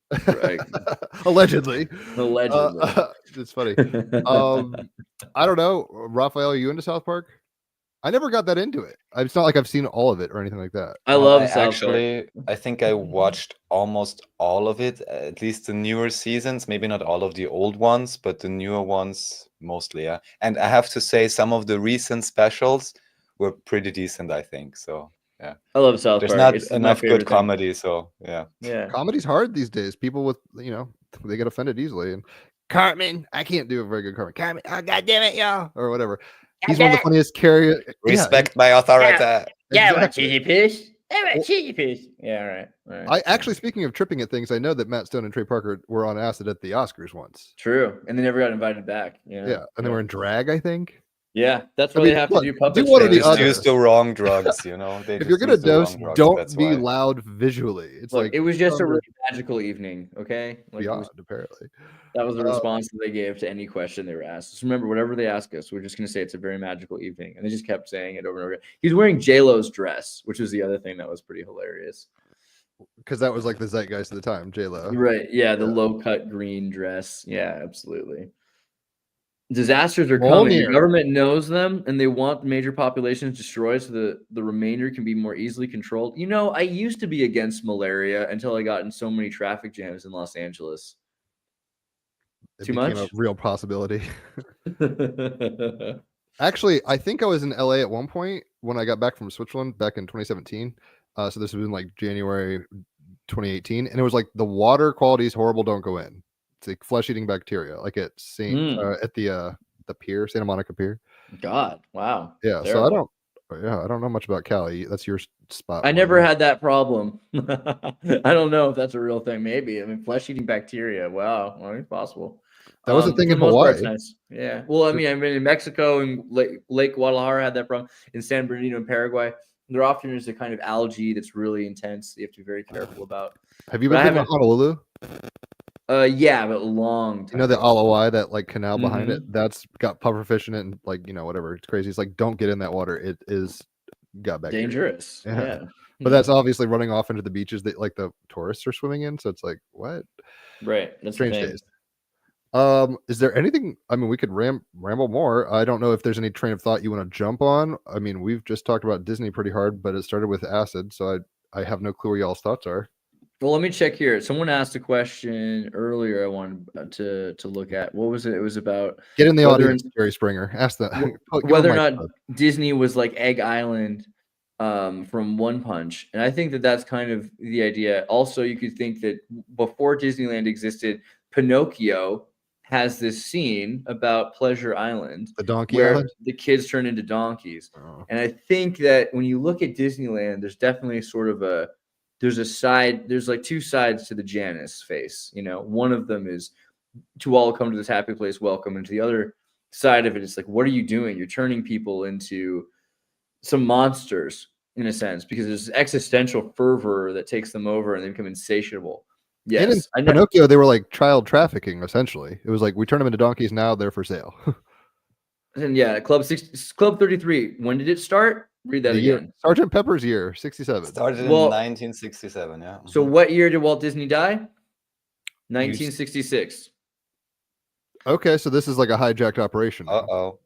Allegedly. It's funny. I don't know. Raphael, are you into South Park? I never got that into it. It's not like I've seen all of it or anything like that. I love South Park. I think I watched almost all of it, at least the newer seasons, maybe not all of the old ones, but the newer ones mostly, yeah. And I have to say some of the recent specials were pretty decent, I think. So yeah, I love South Park. There's not enough good comedy, so yeah. Comedy's hard these days. People with they get offended easily. And Cartman, I can't do a very good Cartman. Cartman, oh god damn it, y'all, or whatever. He's one of the funniest characters. Respect my authority. Yeah, what cheesy fish? Cheesy fish. Yeah, all right. Actually, speaking of tripping at things, I know that Matt Stone and Trey Parker were on acid at the Oscars once. True, and they never got invited back. Yeah, and they were in drag, I think. Yeah, that's why they have to do puppet shows. They just use the wrong drugs, you know. If you're gonna dose, don't be loud visually. It's like it was just a really magical evening. Okay, beyond apparently. That was the response that they gave to any question they were asked. Just remember, whatever they ask us, we're just gonna say it's a very magical evening, and they just kept saying it over and over again. He's wearing J-Lo's dress, which was the other thing that was pretty hilarious. Because that was like the zeitgeist at the time, J-Lo. Right? Yeah, the low-cut green dress. Yeah, absolutely. Disasters are coming. The government knows them, and they want major populations destroyed so the remainder can be more easily controlled. You know, I used to be against malaria until I got in so many traffic jams in Los Angeles. Too much? A real possibility. Actually, I think I was in LA at one point when I got back from Switzerland back in 2017. So this was in like January 2018, and it was like the water quality is horrible. Don't go in. It's like flesh-eating bacteria, like at at the pier, Santa Monica Pier. God, wow. Yeah, terrible. So I don't know much about Cali. That's your spot. I never had that problem. I don't know if that's a real thing. Maybe. I mean, flesh-eating bacteria. Wow, well, it's possible. That was the thing in Hawaii. Nice. Yeah. Well, I mean, in Mexico and Lake Guadalajara had that problem. In San Bernardino in Paraguay, there often is a kind of algae that's really intense. You have to be very careful about. Have you been to Honolulu? Yeah, but long time. You know the Alawai, that like canal behind it, that's got pufferfish in it and like, whatever. It's crazy. It's like, don't get in that water. It is got bacteria. Dangerous. Yeah. But that's obviously running off into the beaches that like the tourists are swimming in. So it's like, what? Right. That's strange days. Is there anything? I mean, we could ramble more. I don't know if there's any train of thought you want to jump on. I mean, we've just talked about Disney pretty hard, but it started with acid. So I have no clue where y'all's thoughts are. Well, let me check here. Someone asked a question earlier I wanted to look at. What was it? It was about Get in the whether audience, Jerry Springer. Ask the whether or not Disney was like Egg Island from One Punch. And I think that that's kind of the idea. Also, you could think that before Disneyland existed, Pinocchio has this scene about Pleasure Island, the donkey where island? the kids turn into donkeys. Oh. And I think that when you look at Disneyland, there's definitely sort of there's like two sides to the Janus face. You know, one of them is to all come to this happy place, welcome. And to the other side of it, it's like, what are you doing? You're turning people into some monsters in a sense, because there's existential fervor that takes them over and they become insatiable. Yes, and in Pinocchio, they were like child trafficking, essentially. It was like, we turn them into donkeys, now they're for sale. And yeah, Club 33. When did it start? Read that again. Sergeant Pepper's year, 67. Started in 1967, yeah. So what year did Walt Disney die? 1966. Okay, so this is like a hijacked operation. Uh-oh.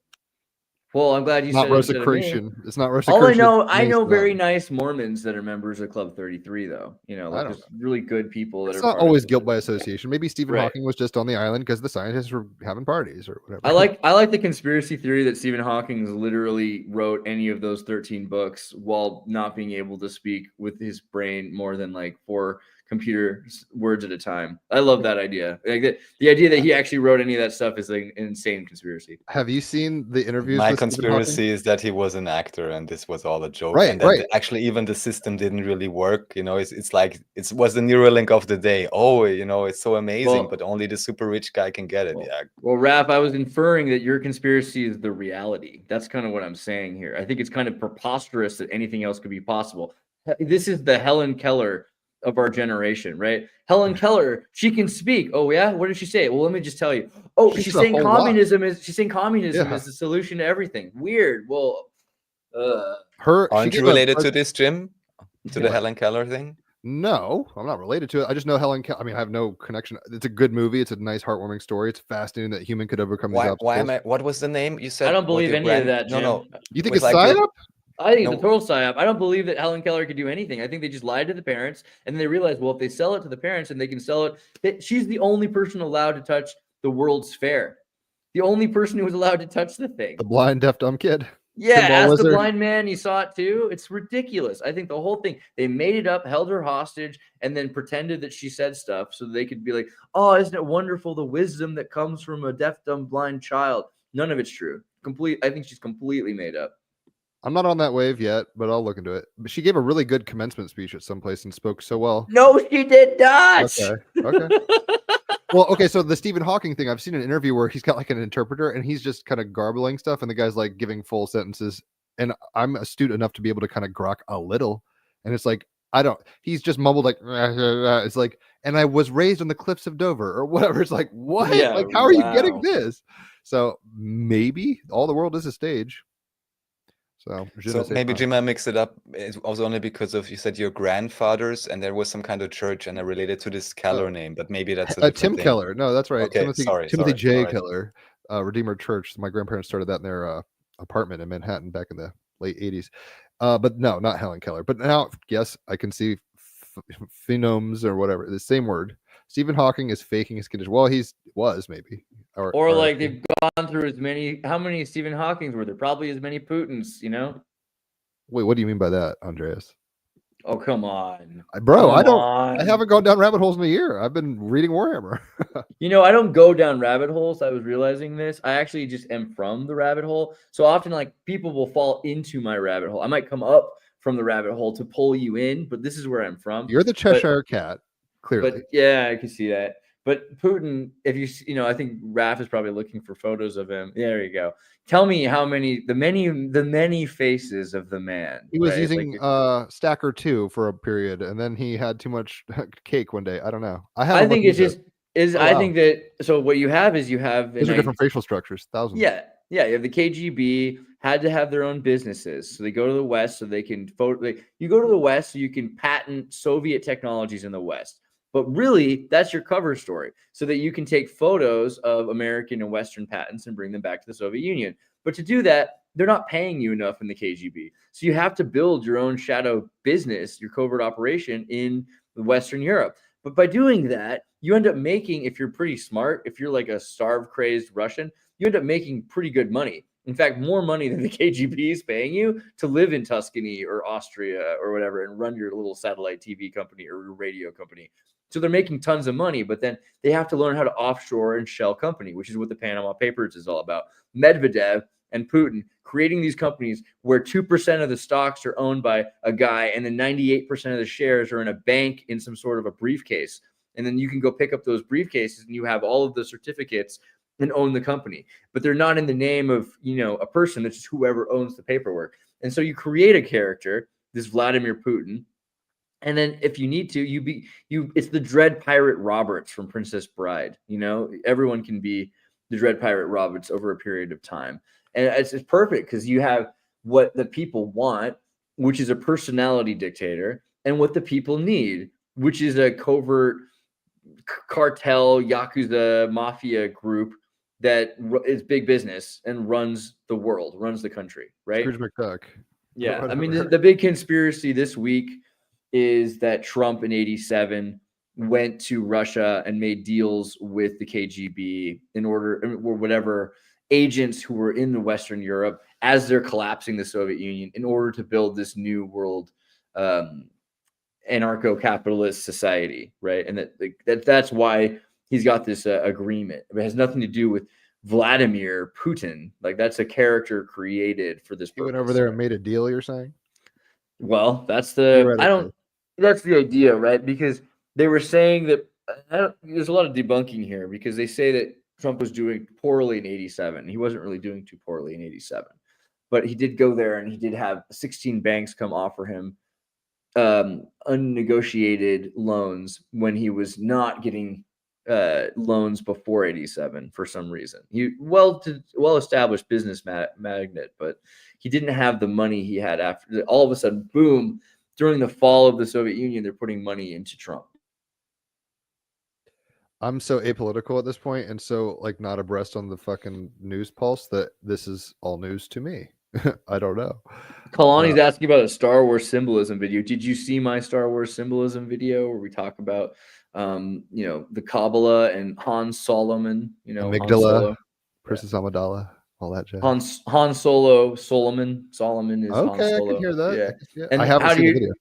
Well, I'm glad you not said Rosicrucian. It's not Rosicrucian. All I know very nice Mormons that are members of Club 33, though. You know, like there's really good people that it's are. Not always guilt by association. Maybe Stephen Right. Hawking was just on the island because the scientists were having parties or whatever. I like the conspiracy theory that Stephen Hawking literally wrote any of those 13 books while not being able to speak with his brain more than like 4 computer words at a time. I love that idea. Like the idea that he actually wrote any of that stuff is like an insane conspiracy. Have you seen the interviews? My with Stephen conspiracy Hawking? is that he was an actor and this was all a joke. Right, and that right. actually even the system didn't really work. You know, it's like it was the Neuralink of the day. Oh, you know, it's so amazing, but only the super rich guy can get it. Yeah. Well, Raph, I was inferring that your conspiracy is the reality. That's kind of what I'm saying here. I think it's kind of preposterous that anything else could be possible. This is the Helen Keller of our generation, right? Helen Keller, she can speak. Oh yeah, what did she say? Well, let me just tell you. Oh, she's saying communism is the solution to everything. Weird. Well, aren't you related to this, Jim? To the Helen Keller thing? No, I'm not related to it. I just know Helen Keller. I mean, I have no connection. It's a good movie. It's a nice, heartwarming story. It's fascinating that human could overcome these obstacles. Why am I? What was the name you said? I don't believe any of that, Jim. No. You think it's psyop? I think it's a total psyop. I don't believe that Helen Keller could do anything. I think they just lied to the parents, and then they realized, well, if they sell it to the parents and they can sell it, she's the only person allowed to touch the World's Fair. The only person who was allowed to touch the thing. The blind, deaf, dumb kid. Yeah, as the blind man, he saw it too. It's ridiculous. I think the whole thing, they made it up, held her hostage, and then pretended that she said stuff so they could be like, oh, isn't it wonderful the wisdom that comes from a deaf, dumb, blind child? None of it's true. I think she's completely made up. I'm not on that wave yet, but I'll look into it. But she gave a really good commencement speech at some place and spoke so well. No, she did not. Okay. Well, okay. So the Stephen Hawking thing, I've seen an interview where he's got like an interpreter and he's just kind of garbling stuff, and the guy's like giving full sentences. And I'm astute enough to be able to kind of grok a little, and it's like he's just mumbled like it's like, and I was raised on the cliffs of Dover or whatever. It's like, what? Yeah, like, how are you getting this? So maybe all the world is a stage. So maybe Jim, I mixed it up. It was only because of, you said your grandfathers, and there was some kind of church, and I related to this Keller name, but maybe that's a Tim thing. Keller. No, that's right. Okay, Timothy J. Keller, Redeemer Church. My grandparents started that in their apartment in Manhattan back in the late 80s. But no, not Helen Keller. But now, yes, I can see phenomes or whatever. The same word. Stephen Hawking is faking his condition. Well, was maybe. Or like they've gone through how many Stephen Hawkings were there? Probably as many Putins, you know? Wait, what do you mean by that, Andreas? Oh, come on. Bro, I haven't gone down rabbit holes in a year. I've been reading Warhammer. You know, I don't go down rabbit holes. I was realizing this. I actually just am from the rabbit hole. So often, like, people will fall into my rabbit hole. I might come up from the rabbit hole to pull you in, but this is where I'm from. You're the Cheshire Cat, clearly. But yeah, I can see that. But Putin, I think Raph is probably looking for photos of him. There you go. Tell me the many faces of the man. He was using Stacker 2 for a period, and then he had too much cake one day. I don't know. I think it's just I think that so what you have is these are different facial structures. Thousands. Yeah. You have the KGB had to have their own businesses, so they go to the West so they can you go to the West so you can patent Soviet technologies in the West. But really, that's your cover story, so that you can take photos of American and Western patents and bring them back to the Soviet Union. But to do that, they're not paying you enough in the KGB. So you have to build your own shadow business, your covert operation in Western Europe. But by doing that, you end up making, if you're pretty smart, if you're like a starve crazed Russian, you end up making pretty good money. In fact, more money than the KGB is paying you to live in Tuscany or Austria or whatever and run your little satellite TV company or your radio company. So they're making tons of money, but then they have to learn how to offshore and shell company, which is what the Panama Papers is all about. Medvedev and Putin creating these companies where 2% of the stocks are owned by a guy and then 98% of the shares are in a bank in some sort of a briefcase. And then you can go pick up those briefcases and you have all of the certificates and own the company, but they're not in the name of, a person. It's just whoever owns the paperwork. And so you create a character, this Vladimir Putin. And then if you need to, it's the Dread Pirate Roberts from Princess Bride. Everyone can be the Dread Pirate Roberts over a period of time. And it's perfect because you have what the people want, which is a personality dictator, and what the people need, which is a covert cartel, Yakuza, mafia group that is big business and runs the world, runs the country, right? Scrooge McDuck. Yeah. I mean, the big conspiracy this week is that Trump in 87 went to Russia and made deals with the KGB or whatever agents who were in the Western Europe as they're collapsing the Soviet Union in order to build this new world anarcho-capitalist society, right? And that's why he's got this agreement. It has nothing to do with Vladimir Putin. Like, that's a character created for this purpose. He went over there and made a deal, you're saying? Well, that's the idea, right? Because they were saying that there's a lot of debunking here because they say that Trump was doing poorly in 87. He wasn't really doing too poorly in 87, but he did go there and he did have 16 banks come offer him unnegotiated loans when he was not getting loans before 87 for some reason. He well-established business magnate, but he didn't have the money he had after. All of a sudden, boom, during the fall of the Soviet Union, they're putting money into Trump. I'm so apolitical at this point and so not abreast on the fucking news pulse that this is all news to me. I don't know. Kalani's asking about a Star Wars symbolism video. Did you see my Star Wars symbolism video where we talk about the Kabbalah and Han Solomon, amygdala, Princess Amidala, all that jazz. Han Solo, Solomon is okay, Han Solo. I can hear that. Yeah. And I haven't seen the video.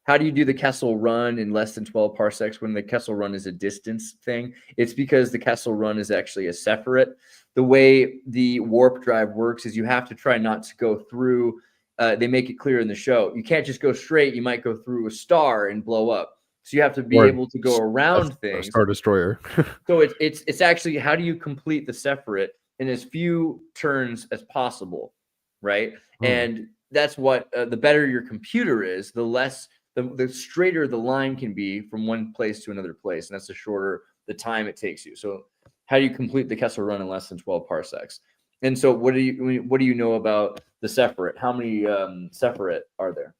How do you do the Kessel Run in less than 12 parsecs when the Kessel Run is a distance thing? It's because the Kessel Run is actually a Sephirot. The way the warp drive works is you have to try not to go through. They make it clear in the show. You can't just go straight. You might go through a star and blow up. So you have to be able to go around things. Star Destroyer. So it's actually, how do you complete the Sephirot in as few turns as possible, right? And that's what the better your computer is, the less. The straighter the line can be from one place to another place, and that's the shorter the time it takes you. So how do you complete the Kessel Run in less than 12 parsecs? And so what do you know about the Sephirot? How many Sephirot are there?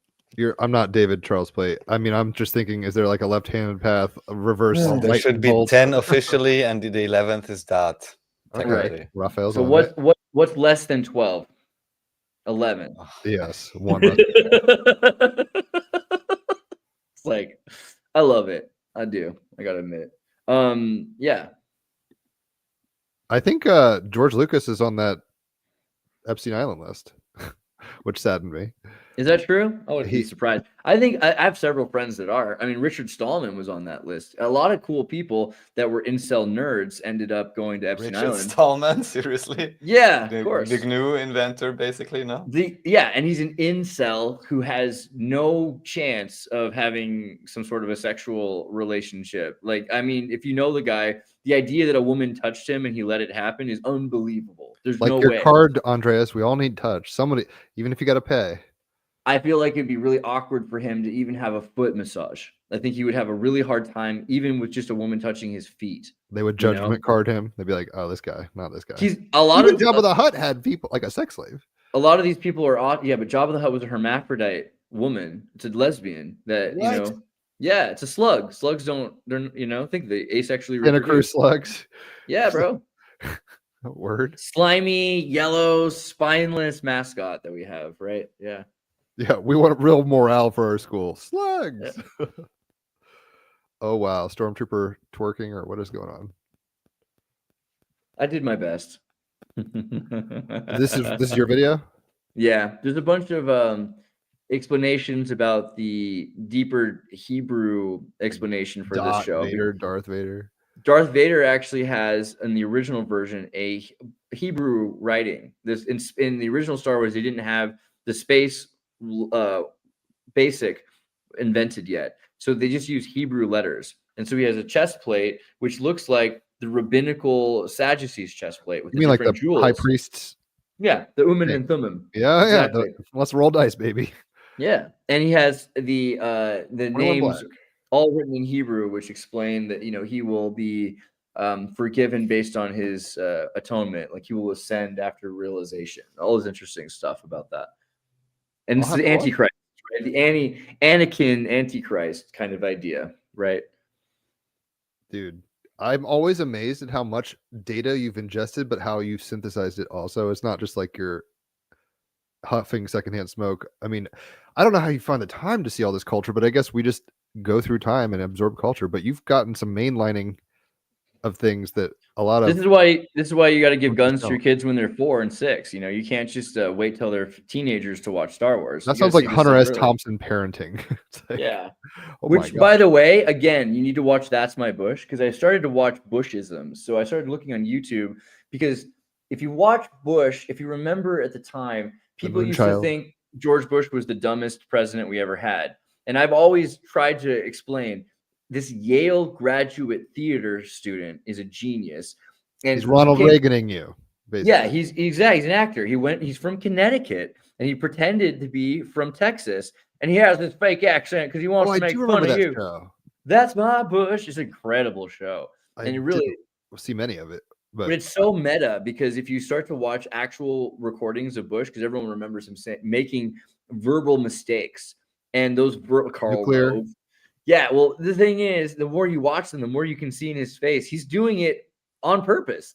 I'm not David Charles Plate. I mean, I'm just thinking, is there like a left-handed path, a reverse? There should be 10 officially, and the 11th is that. Okay. Raphael's. So what's less than 12? 11. Yes, one. It's like, I love it. I do. I gotta admit it. Yeah. I think George Lucas is on that Epstein Island list, which saddened me. Is that true? I would be surprised. I think I have several friends that are. I mean, Richard Stallman was on that list. A lot of cool people that were incel nerds ended up going to Epstein Island. Richard Stallman, seriously? Yeah, of course. The GNU inventor, basically, no? And he's an incel who has no chance of having some sort of a sexual relationship. Like, I mean, if you know the guy, the idea that a woman touched him and he let it happen is unbelievable. There's no way. Like your card, Andreas, we all need touch. Somebody, even if you got to pay. I feel like it'd be really awkward for him to even have a foot massage. I think he would have a really hard time, even with just a woman touching his feet. They would judgment card him. They'd be like, "Oh, this guy, not this guy." He's a lot even of Jabba the Hutt had people like a sex slave. A lot of these people are odd. Yeah, but Jabba the Hutt was a hermaphrodite woman. It's a lesbian that what? Yeah, it's a slug. Slugs don't. They're think they asexually. Santa Cruz slugs. Yeah, bro. Word. Slimy, yellow, spineless mascot that we have, right? Yeah. Yeah, we want real morale for our school. Slugs. Oh wow, stormtrooper twerking or what is going on? I did my best. This is your video? Yeah, there's a bunch of explanations about the deeper Hebrew explanation for this show. Darth Vader. Darth Vader actually has, in the original version, a Hebrew writing. This in the original Star Wars, they didn't have the space basic invented yet, so they just use Hebrew letters. And so he has a chest plate which looks like the rabbinical Sadducees chest plate with You mean like the jewels. high priests? Yeah, the Urim and Thummim. Yeah, exactly. Yeah. Let's roll dice, baby. Yeah, and he has the names all written in Hebrew, which explain that he will be forgiven based on his atonement, like he will ascend after realization. All this interesting stuff about that, and it's the Antichrist, right? The Anakin Antichrist kind of idea, right? Dude, I'm always amazed at how much data you've ingested, but how you've synthesized it also. It's not just like you're huffing secondhand smoke. I mean, I don't know how you find the time to see all this culture, but I guess we just go through time and absorb culture. But you've gotten some mainlining of things that a lot of this is why you got to give guns to your kids when they're 4 and 6. You can't just wait till they're teenagers to watch Star Wars. That sounds like Hunter S. Thompson parenting. Like, yeah. oh Which, by the way, again, you need to watch That's My Bush, because I started to watch Bushisms. So I started looking on YouTube, because if you watch Bush, if you remember at the time, people used to think George Bush was the dumbest president we ever had. And I've always tried to explain, this Yale graduate theater student is a genius. And he's Ronald Reaganing you, basically. Yeah, he's an actor. He's from Connecticut, and he pretended to be from Texas, and he has this fake accent because he wants to make fun of you. Show. That's My Bush. It's an incredible show. And you really see many of it. But it's so meta, because if you start to watch actual recordings of Bush, because everyone remembers him making verbal mistakes, and those Karl Rove. Yeah, well, the thing is, the more you watch them, the more you can see in his face. He's doing it on purpose.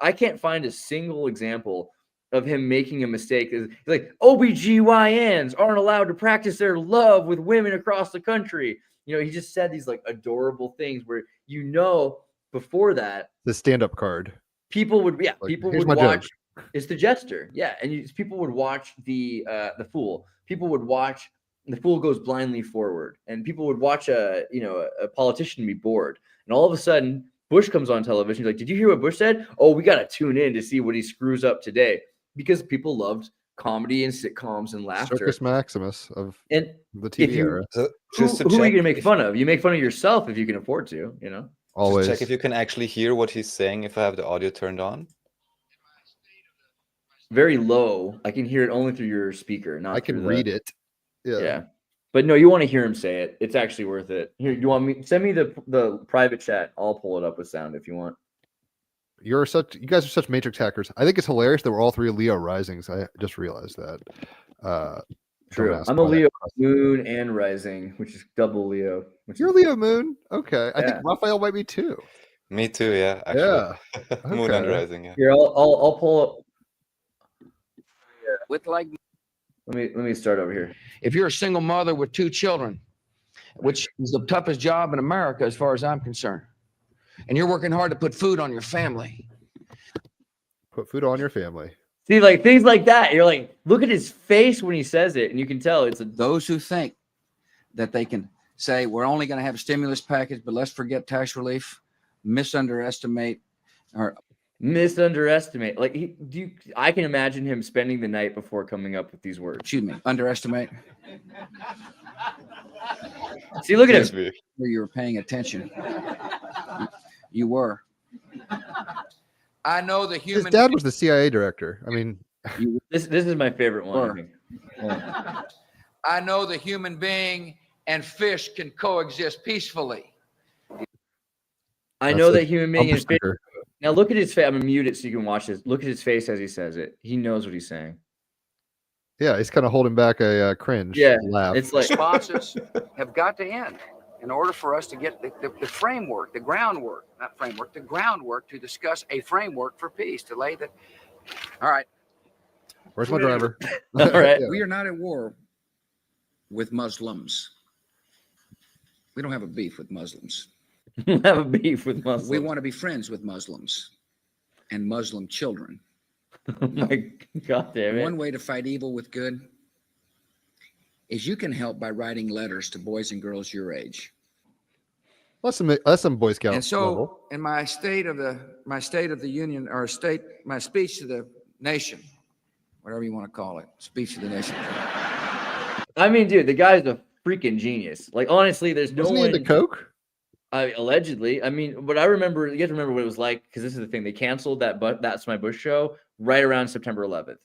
I can't find a single example of him making a mistake. He's like, OBGYNs aren't allowed to practice their love with women across the country. He just said these like adorable things where before that, the stand-up card. People would watch. It's the jester, yeah, and people would watch the fool. People would watch The Fool Goes Blindly Forward, and people would watch a politician be bored, and all of a sudden Bush comes on television. He's like, "Did you hear what Bush said? Oh, we got to tune in to see what he screws up today," because people loved comedy and sitcoms and laughter. Circus Maximus of the TV era. So who are you going to make fun of? You make fun of yourself if you can afford to. Always check if you can actually hear what he's saying if I have the audio turned on. Very low. I can hear it only through your speaker. Not I can read it. Yeah. But no, you want to hear him say it. It's actually worth it. Here, you want me? Send me the private chat. I'll pull it up with sound if you want. You guys are such Matrix hackers. I think it's hilarious that we're all 3 Leo risings. I just realized that. True. I'm a Leo moon and rising, which is double Leo. You're Leo moon? Okay. I think Raphael might be too. Me too, yeah. Actually. Yeah. Okay. Moon and rising, yeah. Here, I'll pull up. With like, let me start over here. if you're a single mother with 2 children, which is the toughest job in America as far as I'm concerned, and you're working hard to put food on your family. Put food on your family. See, like things like that. You're like, look at his face when he says it, and you can tell it's Those who think that they can say we're only going to have a stimulus package, but let's forget tax relief, misunderestimate. Like I can imagine him spending the night before coming up with these words. Excuse me, underestimate. See, look at him. Where you were paying attention. You were. I know the human. His dad was the CIA director. I mean, this is my favorite one. I know the human being and fish can coexist peacefully. I know that human being and fish. Now look at his face. I'm gonna mute it so you can watch this. Look at his face as he says it. He knows what he's saying. Yeah, he's kind of holding back a cringe. Yeah, laugh. it's like Responses have got to end. in order for us to get the framework, the groundwork, not framework, the groundwork to discuss a framework for peace, to lay the. All right. Where's my driver? All right. Yeah. We are not at war with Muslims. We don't have a beef with Muslims. Have a beef with Muslims. We want to be friends with Muslims and Muslim children. Oh my God damn it. One way to fight evil with good is you can help by writing letters to boys and girls your age. That's some Boy Scout And so, level. in my State of the Union, or my speech to the nation, whatever you want to call it, speech to the nation. I mean, dude, the guy's a freaking genius. Like, honestly, there's no Wasn't he one. into coke? Allegedly. I mean, but I remember, you have to remember what it was like, because this is the thing. They canceled That's My Bush show right around September 11th.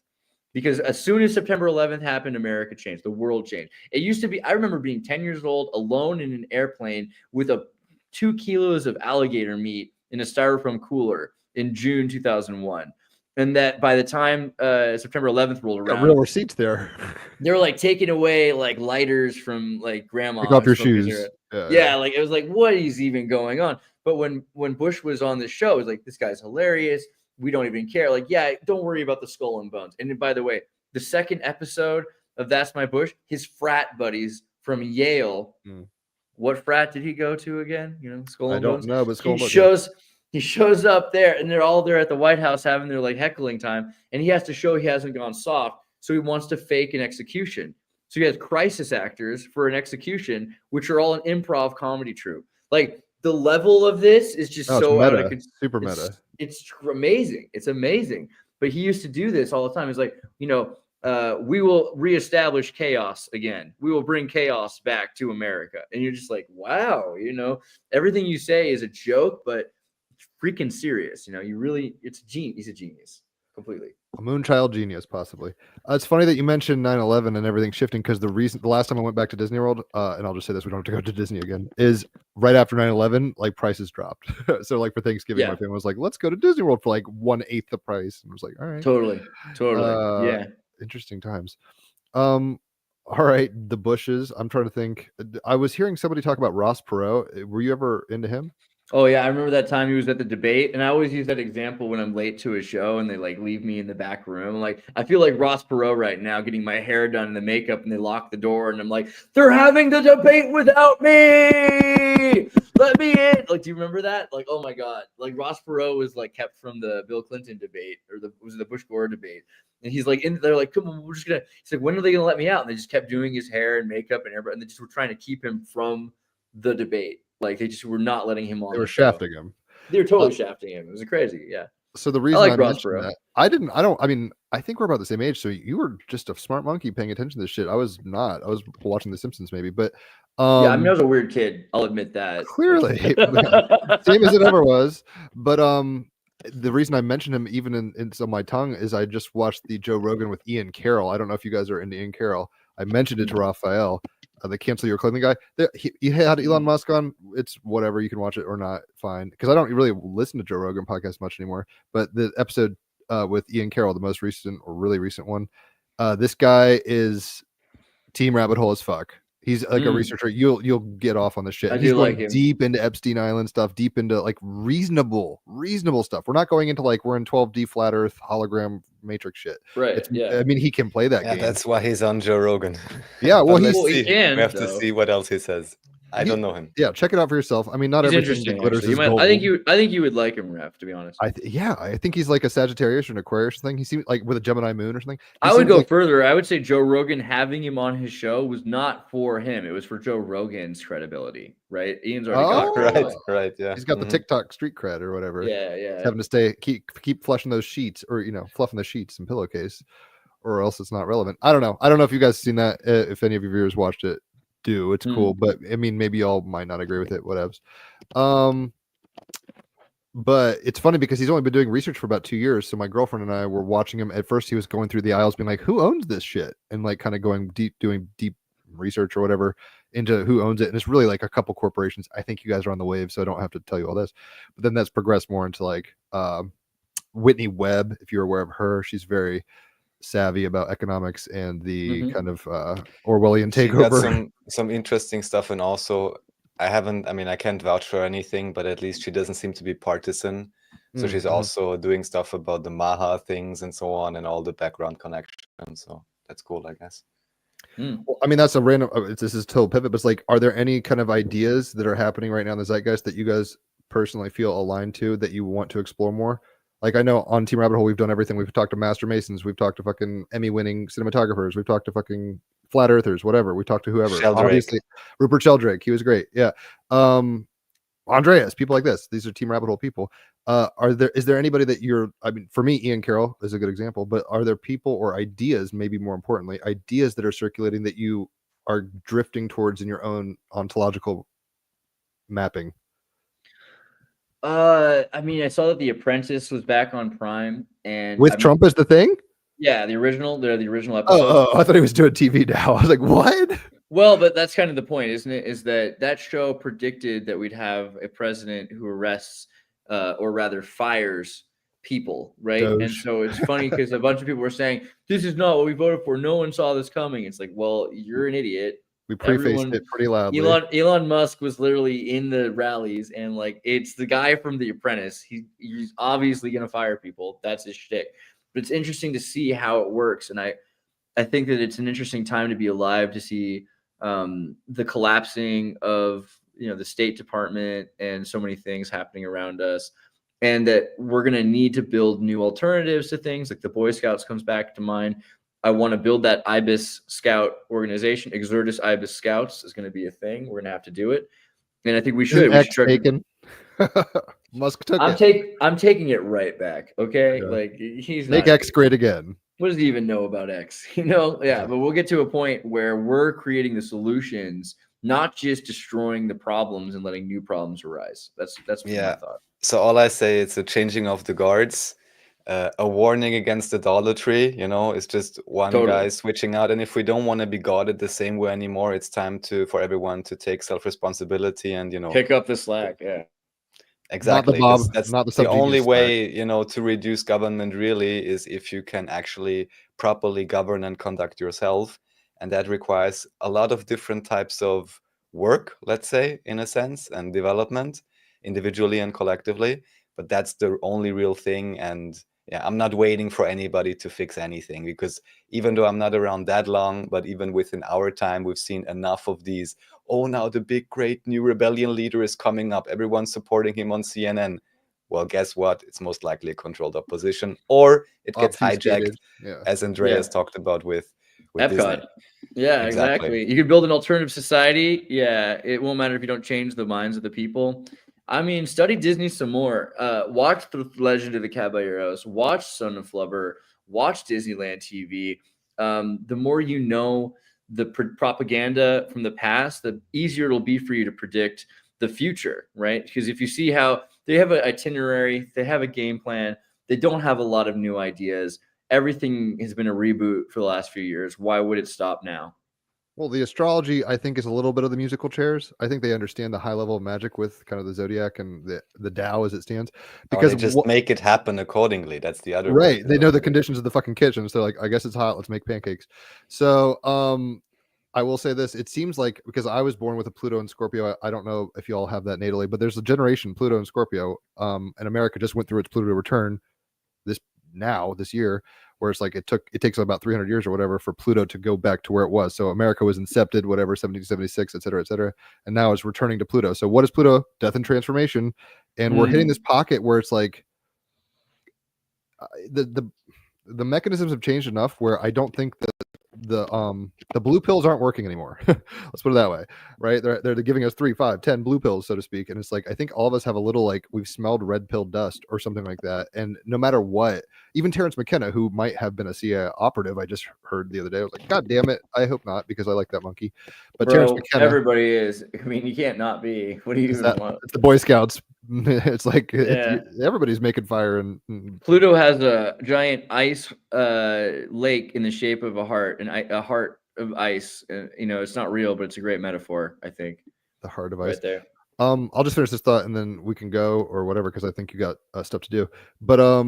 Because as soon as September 11th happened, America changed. The world changed. It used to be, I remember being 10 years old, alone in an airplane with 2 kilos of alligator meat in a styrofoam cooler in June 2001. And that by the time September 11th rolled Got around, real receipts there. they were like taking away like lighters from like grandma. Take off your smoking shoes. cigarette. Yeah, Yeah, like it was like, what is even going on? But when Bush was on the show, it was like, this guy's hilarious. We don't even care. Like, yeah, don't worry about the skull and bones. And by the way, the second episode of That's My Bush, his frat buddies from Yale. What frat did he go to again? You know, Skull and I don't Bones. know, but Skull and He Bones, he shows up there, and they're all there at the White House having their like heckling time, and he has to show he hasn't gone soft, so he wants to fake an execution. So he has crisis actors for an execution, which are all an improv comedy troupe. Like, the level of this is just Oh, so it's out meta. of control. Super meta. It's amazing. It's amazing. But he used to do this all the time. He's like, you know, we will reestablish chaos again. We will bring chaos back to America. And you're just like, wow, you know, everything you say is a joke, but it's freaking serious. You know, he's a genius completely. A moonchild genius, possibly. It's funny that you mentioned 9/11 and everything shifting, because the last time I went back to Disney World, and I'll just say this, we don't have to go to Disney again, is right after 9/11, like prices dropped. So like for Thanksgiving, Yeah. my family was like, let's go to Disney World for like 1/8 the price. And I was like, all right. Totally. Yeah. Interesting times. All right, the Bushes. I'm trying to think. I was hearing somebody talk about Ross Perot. Were you ever into him? Oh yeah, I remember that time he was at the debate, and I always use that example when I'm late to a show and they like leave me in the back room. Like, I feel like Ross Perot right now, getting my hair done and the makeup, and they lock the door, and I'm like, they're having the debate without me. Let me in. Like, do you remember that? Like, oh my God. Like, Ross Perot was like kept from the Bill Clinton debate, or the Bush Gore debate. And he's like, they're like, come on, we're just gonna. He's like, when are they gonna let me out? And they just kept doing his hair and makeup and everything. And they just were trying to keep him from the debate. Like, they just were not letting him on. They were the show. shafting him. They were totally shafting him. It was crazy. Yeah. So the reason like I Ross mentioned Perot. that, I think we're about the same age. So you were just a smart monkey paying attention to this shit. I was not. I was watching The Simpsons maybe, but Yeah, I mean, I was a weird kid. I'll admit that. clearly same as it ever was. But the reason I mentioned him even in on my tongue is I just watched the Joe Rogan with Ian Carroll. I don't know if you guys are into Ian Carroll. I mentioned it to Raphael, the cancel your clothing guy. He had Elon Musk on. It's whatever, you can watch it or not, fine. Because I don't really listen to Joe Rogan podcast much anymore. But the episode with Ian Carroll, the most recent or really recent one, this guy is team rabbit hole as fuck. He's like a researcher. You'll get off on this shit. I He's do going like him. deep into Epstein Island stuff, deep into like reasonable stuff. We're not going into like we're in 12D flat Earth hologram matrix shit. Right. I mean, he can play that Yeah, game. that's why he's on Joe Rogan. Yeah, well, But he's let's he see. can, We have to though. see what else he says. I don't know him. yeah. Check it out for yourself. I mean, not He's everything that interesting. glitters Actually. is I gold. think you would like him, Ref. To be honest, I think he's like a Sagittarius or an Aquarius thing. He seems like with a Gemini moon or something. He I would seems go like- further. I would say Joe Rogan having him on his show was not for him. It was for Joe Rogan's credibility, right? Ian's already got Oh. credibility. Right, yeah. He's got the TikTok street cred or whatever. Yeah, He's yeah. having to keep flushing those sheets, or fluffing the sheets and pillowcase, or else it's not relevant. I don't know if you guys seen that. If any of your viewers watched it, it's cool. But I mean, maybe y'all might not agree with it. Whatevs. But it's funny because he's only been doing research for about 2 years. So my girlfriend and I were watching him. At first, he was going through the aisles, being like, "Who owns this shit?" and like kind of going deep, doing deep research or whatever into who owns it. And it's really like a couple corporations. I think you guys are on the wave, so I don't have to tell you all this. But then that's progressed more into like Whitney Webb, if you're aware of her. She's very savvy about economics and the kind of Orwellian She got takeover. some interesting stuff, and also I haven't. I mean, I can't vouch for anything, but at least she doesn't seem to be partisan. So she's also doing stuff about the Maha things and so on, and all the background connections. So that's cool, I guess. Well, I mean, that's a random. This is total pivot, but it's like, are there any kind of ideas that are happening right now in the zeitgeist that you guys personally feel aligned to that you want to explore more? Like, I know on Team Rabbit Hole, we've done everything. We've talked to Master Masons, we've talked to fucking Emmy-winning cinematographers, we've talked to fucking flat earthers, whatever. We talked to whoever. Sheldrake. Obviously, Rupert Sheldrake, he was great. Yeah. Andreas, people like this. These are Team Rabbit Hole people. Is there anybody that you're, I mean, for me, Ian Carroll is a good example, but are there people or ideas, maybe more importantly, ideas that are circulating that you are drifting towards in your own ontological mapping? I mean, I saw that The Apprentice was back on Prime, and With Trump as the thing? Yeah, the original episode. Oh, I thought he was doing TV now. I was like, what? Well, but that's kind of the point, isn't it? Is that show predicted that we'd have a president who arrests, or rather fires people, right? Doge. And so it's funny because a bunch of people were saying, this is not what we voted for. No one saw this coming. It's like, well, you're an idiot. We prefaced it pretty loudly. Elon Musk was literally in the rallies, and like, it's the guy from The Apprentice. He's obviously going to fire people. That's his shtick. But it's interesting to see how it works. And I think that it's an interesting time to be alive, to see the collapsing of, the State Department and so many things happening around us, and that we're going to need to build new alternatives to things. Like the Boy Scouts comes back to mind. I want to build that IBIS Scout organization. Xirtus IBIS Scouts is going to be a thing. We're going to have to do it, and I think we should. Taken. Musk took it. I'm taking it right back. Okay, Yeah. like he's Make not, X great again. what does he even know about X? Yeah, but we'll get to a point where we're creating the solutions, not just destroying the problems and letting new problems arise. That's my thought. So all I say, it's a changing of the guards, a warning against idolatry. It's just one guy switching out. And if we don't want to be guarded the same way anymore, it's time for everyone to take self-responsibility and pick up the slack. Yeah. Exactly. That's not the the only subjugated way, to reduce government really is if you can actually properly govern and conduct yourself. And that requires a lot of different types of work, let's say, in a sense, and development individually and collectively. But that's the only real thing. And yeah, I'm not waiting for anybody to fix anything, because even though I'm not around that long, but even within our time, we've seen enough of these. Oh, now the big, great new rebellion leader is coming up. Everyone's supporting him on CNN. Well, guess what? It's most likely a controlled opposition, or it gets hijacked, as Andreas talked about with Epcot. Disney. Yeah, exactly. You could build an alternative society. Yeah, it won't matter if you don't change the minds of the people. I mean, study Disney some more. Watch The Legend of the Caballeros. Watch Son of Flubber. Watch Disneyland TV. The more you know the propaganda from the past, the easier it'll be for you to predict the future, right? Because if you see how they have an itinerary, they have a game plan, they don't have a lot of new ideas. Everything has been a reboot for the last few years. Why would it stop now? Well, the astrology, I think, is a little bit of the musical chairs. I think they understand the high level of magic with kind of the zodiac and the Tao as it stands. Because they just make it happen accordingly. That's the other right. They know the conditions of the fucking kitchen. So like, I guess it's hot. Let's make pancakes. So I will say this. It seems like, because I was born with a Pluto and Scorpio, I don't know if you all have that natally, but there's a generation Pluto and Scorpio. And America just went through its Pluto return this year, where it's like it takes about 300 years or whatever for Pluto to go back to where it was. So America was incepted, whatever, 1776, et cetera, and now it's returning to Pluto. So what is Pluto? Death and transformation. And we're hitting this pocket where it's like the mechanisms have changed enough where I don't think that the blue pills aren't working anymore. Let's put it that way, right? They're giving us 3, 5, 10 blue pills, so to speak. And it's like, I think all of us have a little, like, we've smelled red pill dust or something like that. And no matter what, even Terrence McKenna, who might have been a CIA operative, I just heard the other day, I was like, God damn it, I hope not, because I like that monkey. But Terrence McKenna, everybody is. I mean, you can't not be. What do you even want? It's the Boy Scouts. It's like everybody's making fire. And Pluto has a giant ice lake in the shape of a heart, and a heart of ice. It's not real, but it's a great metaphor, I think. The heart of ice. Right there. I'll just finish this thought and then we can go or whatever, because I think you got stuff to do. But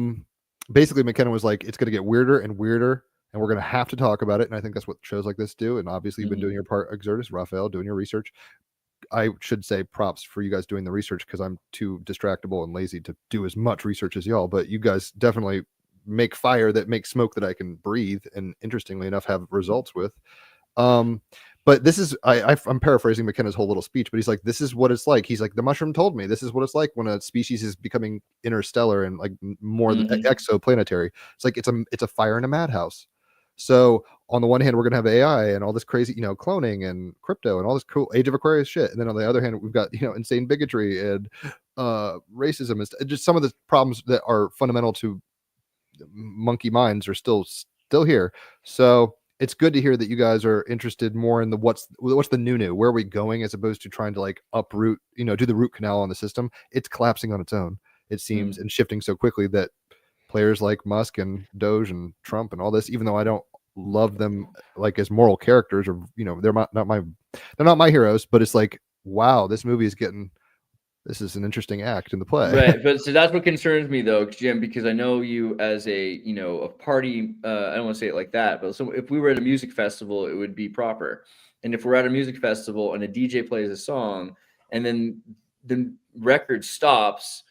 basically McKenna was like, it's going to get weirder and weirder, and we're going to have to talk about it. And I think that's what shows like this do. And obviously you've been doing your part, Xirtus, Raphael, doing your research. I should say props for you guys doing the research, because I'm too distractible and lazy to do as much research as y'all. But you guys definitely make fire that makes smoke that I can breathe, and interestingly enough, have results with. But this is I'm paraphrasing McKenna's whole little speech, but he's like, this is what it's like. He's like, the mushroom told me this is what it's like when a species is becoming interstellar and like more exoplanetary. It's like it's a fire in a madhouse. So on the one hand, we're gonna have AI and all this crazy, cloning and crypto and all this cool Age of Aquarius shit, and then on the other hand, we've got insane bigotry and racism and just some of the problems that are fundamental to monkey minds are still here. So it's good to hear that you guys are interested more in the what's the new, where are we going, as opposed to trying to like uproot, do the root canal on the system. It's collapsing on its own, it seems, and shifting so quickly that players like Musk and Doge and Trump and all this, even though I don't love them like as moral characters, or they're not my heroes, but it's like, wow, this is an interesting act in the play. Right, but so that's what concerns me though, Jim, because I know you as a a party. I don't want to say it like that, but so if we were at a music festival, it would be proper. And if we're at a music festival and a DJ plays a song, and then the record stops,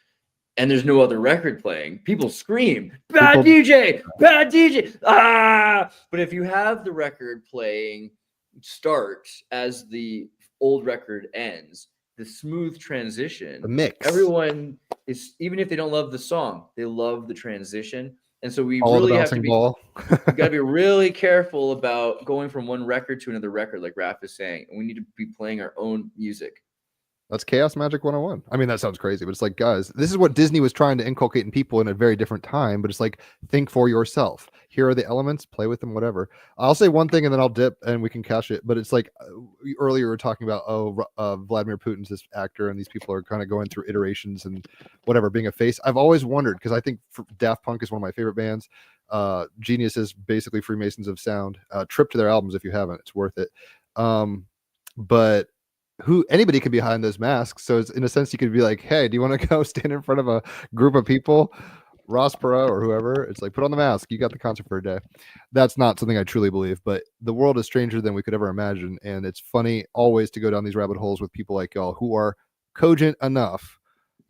and there's no other record playing, people scream, "Bad DJ, bad DJ!" Ah! But if you have the record playing start as the old record ends, the smooth transition, the mix, everyone is, even if they don't love the song, they love the transition. And so we all really the have to bouncing be ball. we got to be really careful about going from one record to another record, like Raph is saying, and we need to be playing our own music. That's Chaos Magic 101. I mean, that sounds crazy, but it's like, guys, this is what Disney was trying to inculcate in people in a very different time. But it's like, think for yourself. Here are the elements, play with them, whatever. I'll say one thing and then I'll dip and we can cash it. But it's like, earlier we were talking about, Vladimir Putin's this actor, and these people are kind of going through iterations and whatever, being a face. I've always wondered, because I think Daft Punk is one of my favorite bands. Genius is basically Freemasons of sound. Trip to their albums if you haven't, it's worth it. But anybody could be behind those masks, so it's, in a sense, you could be like, hey, do you want to go stand in front of a group of people, Ross Perot or whoever? It's like, put on the mask, you got the concert for a day. That's not something I truly believe, but the world is stranger than we could ever imagine, and it's funny always to go down these rabbit holes with people like y'all who are cogent enough.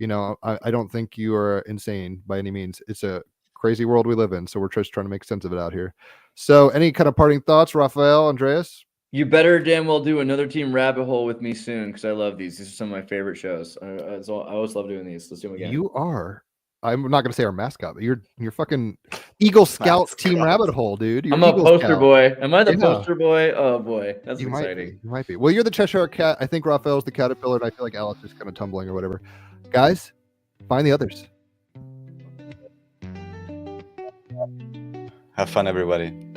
I don't think you are insane by any means. It's a crazy world we live in, so we're just trying to make sense of it out here. So any kind of parting thoughts, Raphael, Andreas? You better damn well do another Team Rabbit Hole with me soon, because I love these. These are some of my favorite shows. I always love doing these. Let's do them again. You are. I'm not going to say our mascot, but you're fucking Eagle Scout Team Rabbit Hole, dude. I'm a poster boy. Am I the poster boy? Oh boy, that's you exciting. You might be. Well, you're the Cheshire Cat. I think Raphael's the caterpillar, and I feel like Alex is kind of tumbling or whatever. Guys, find the others. Have fun, everybody.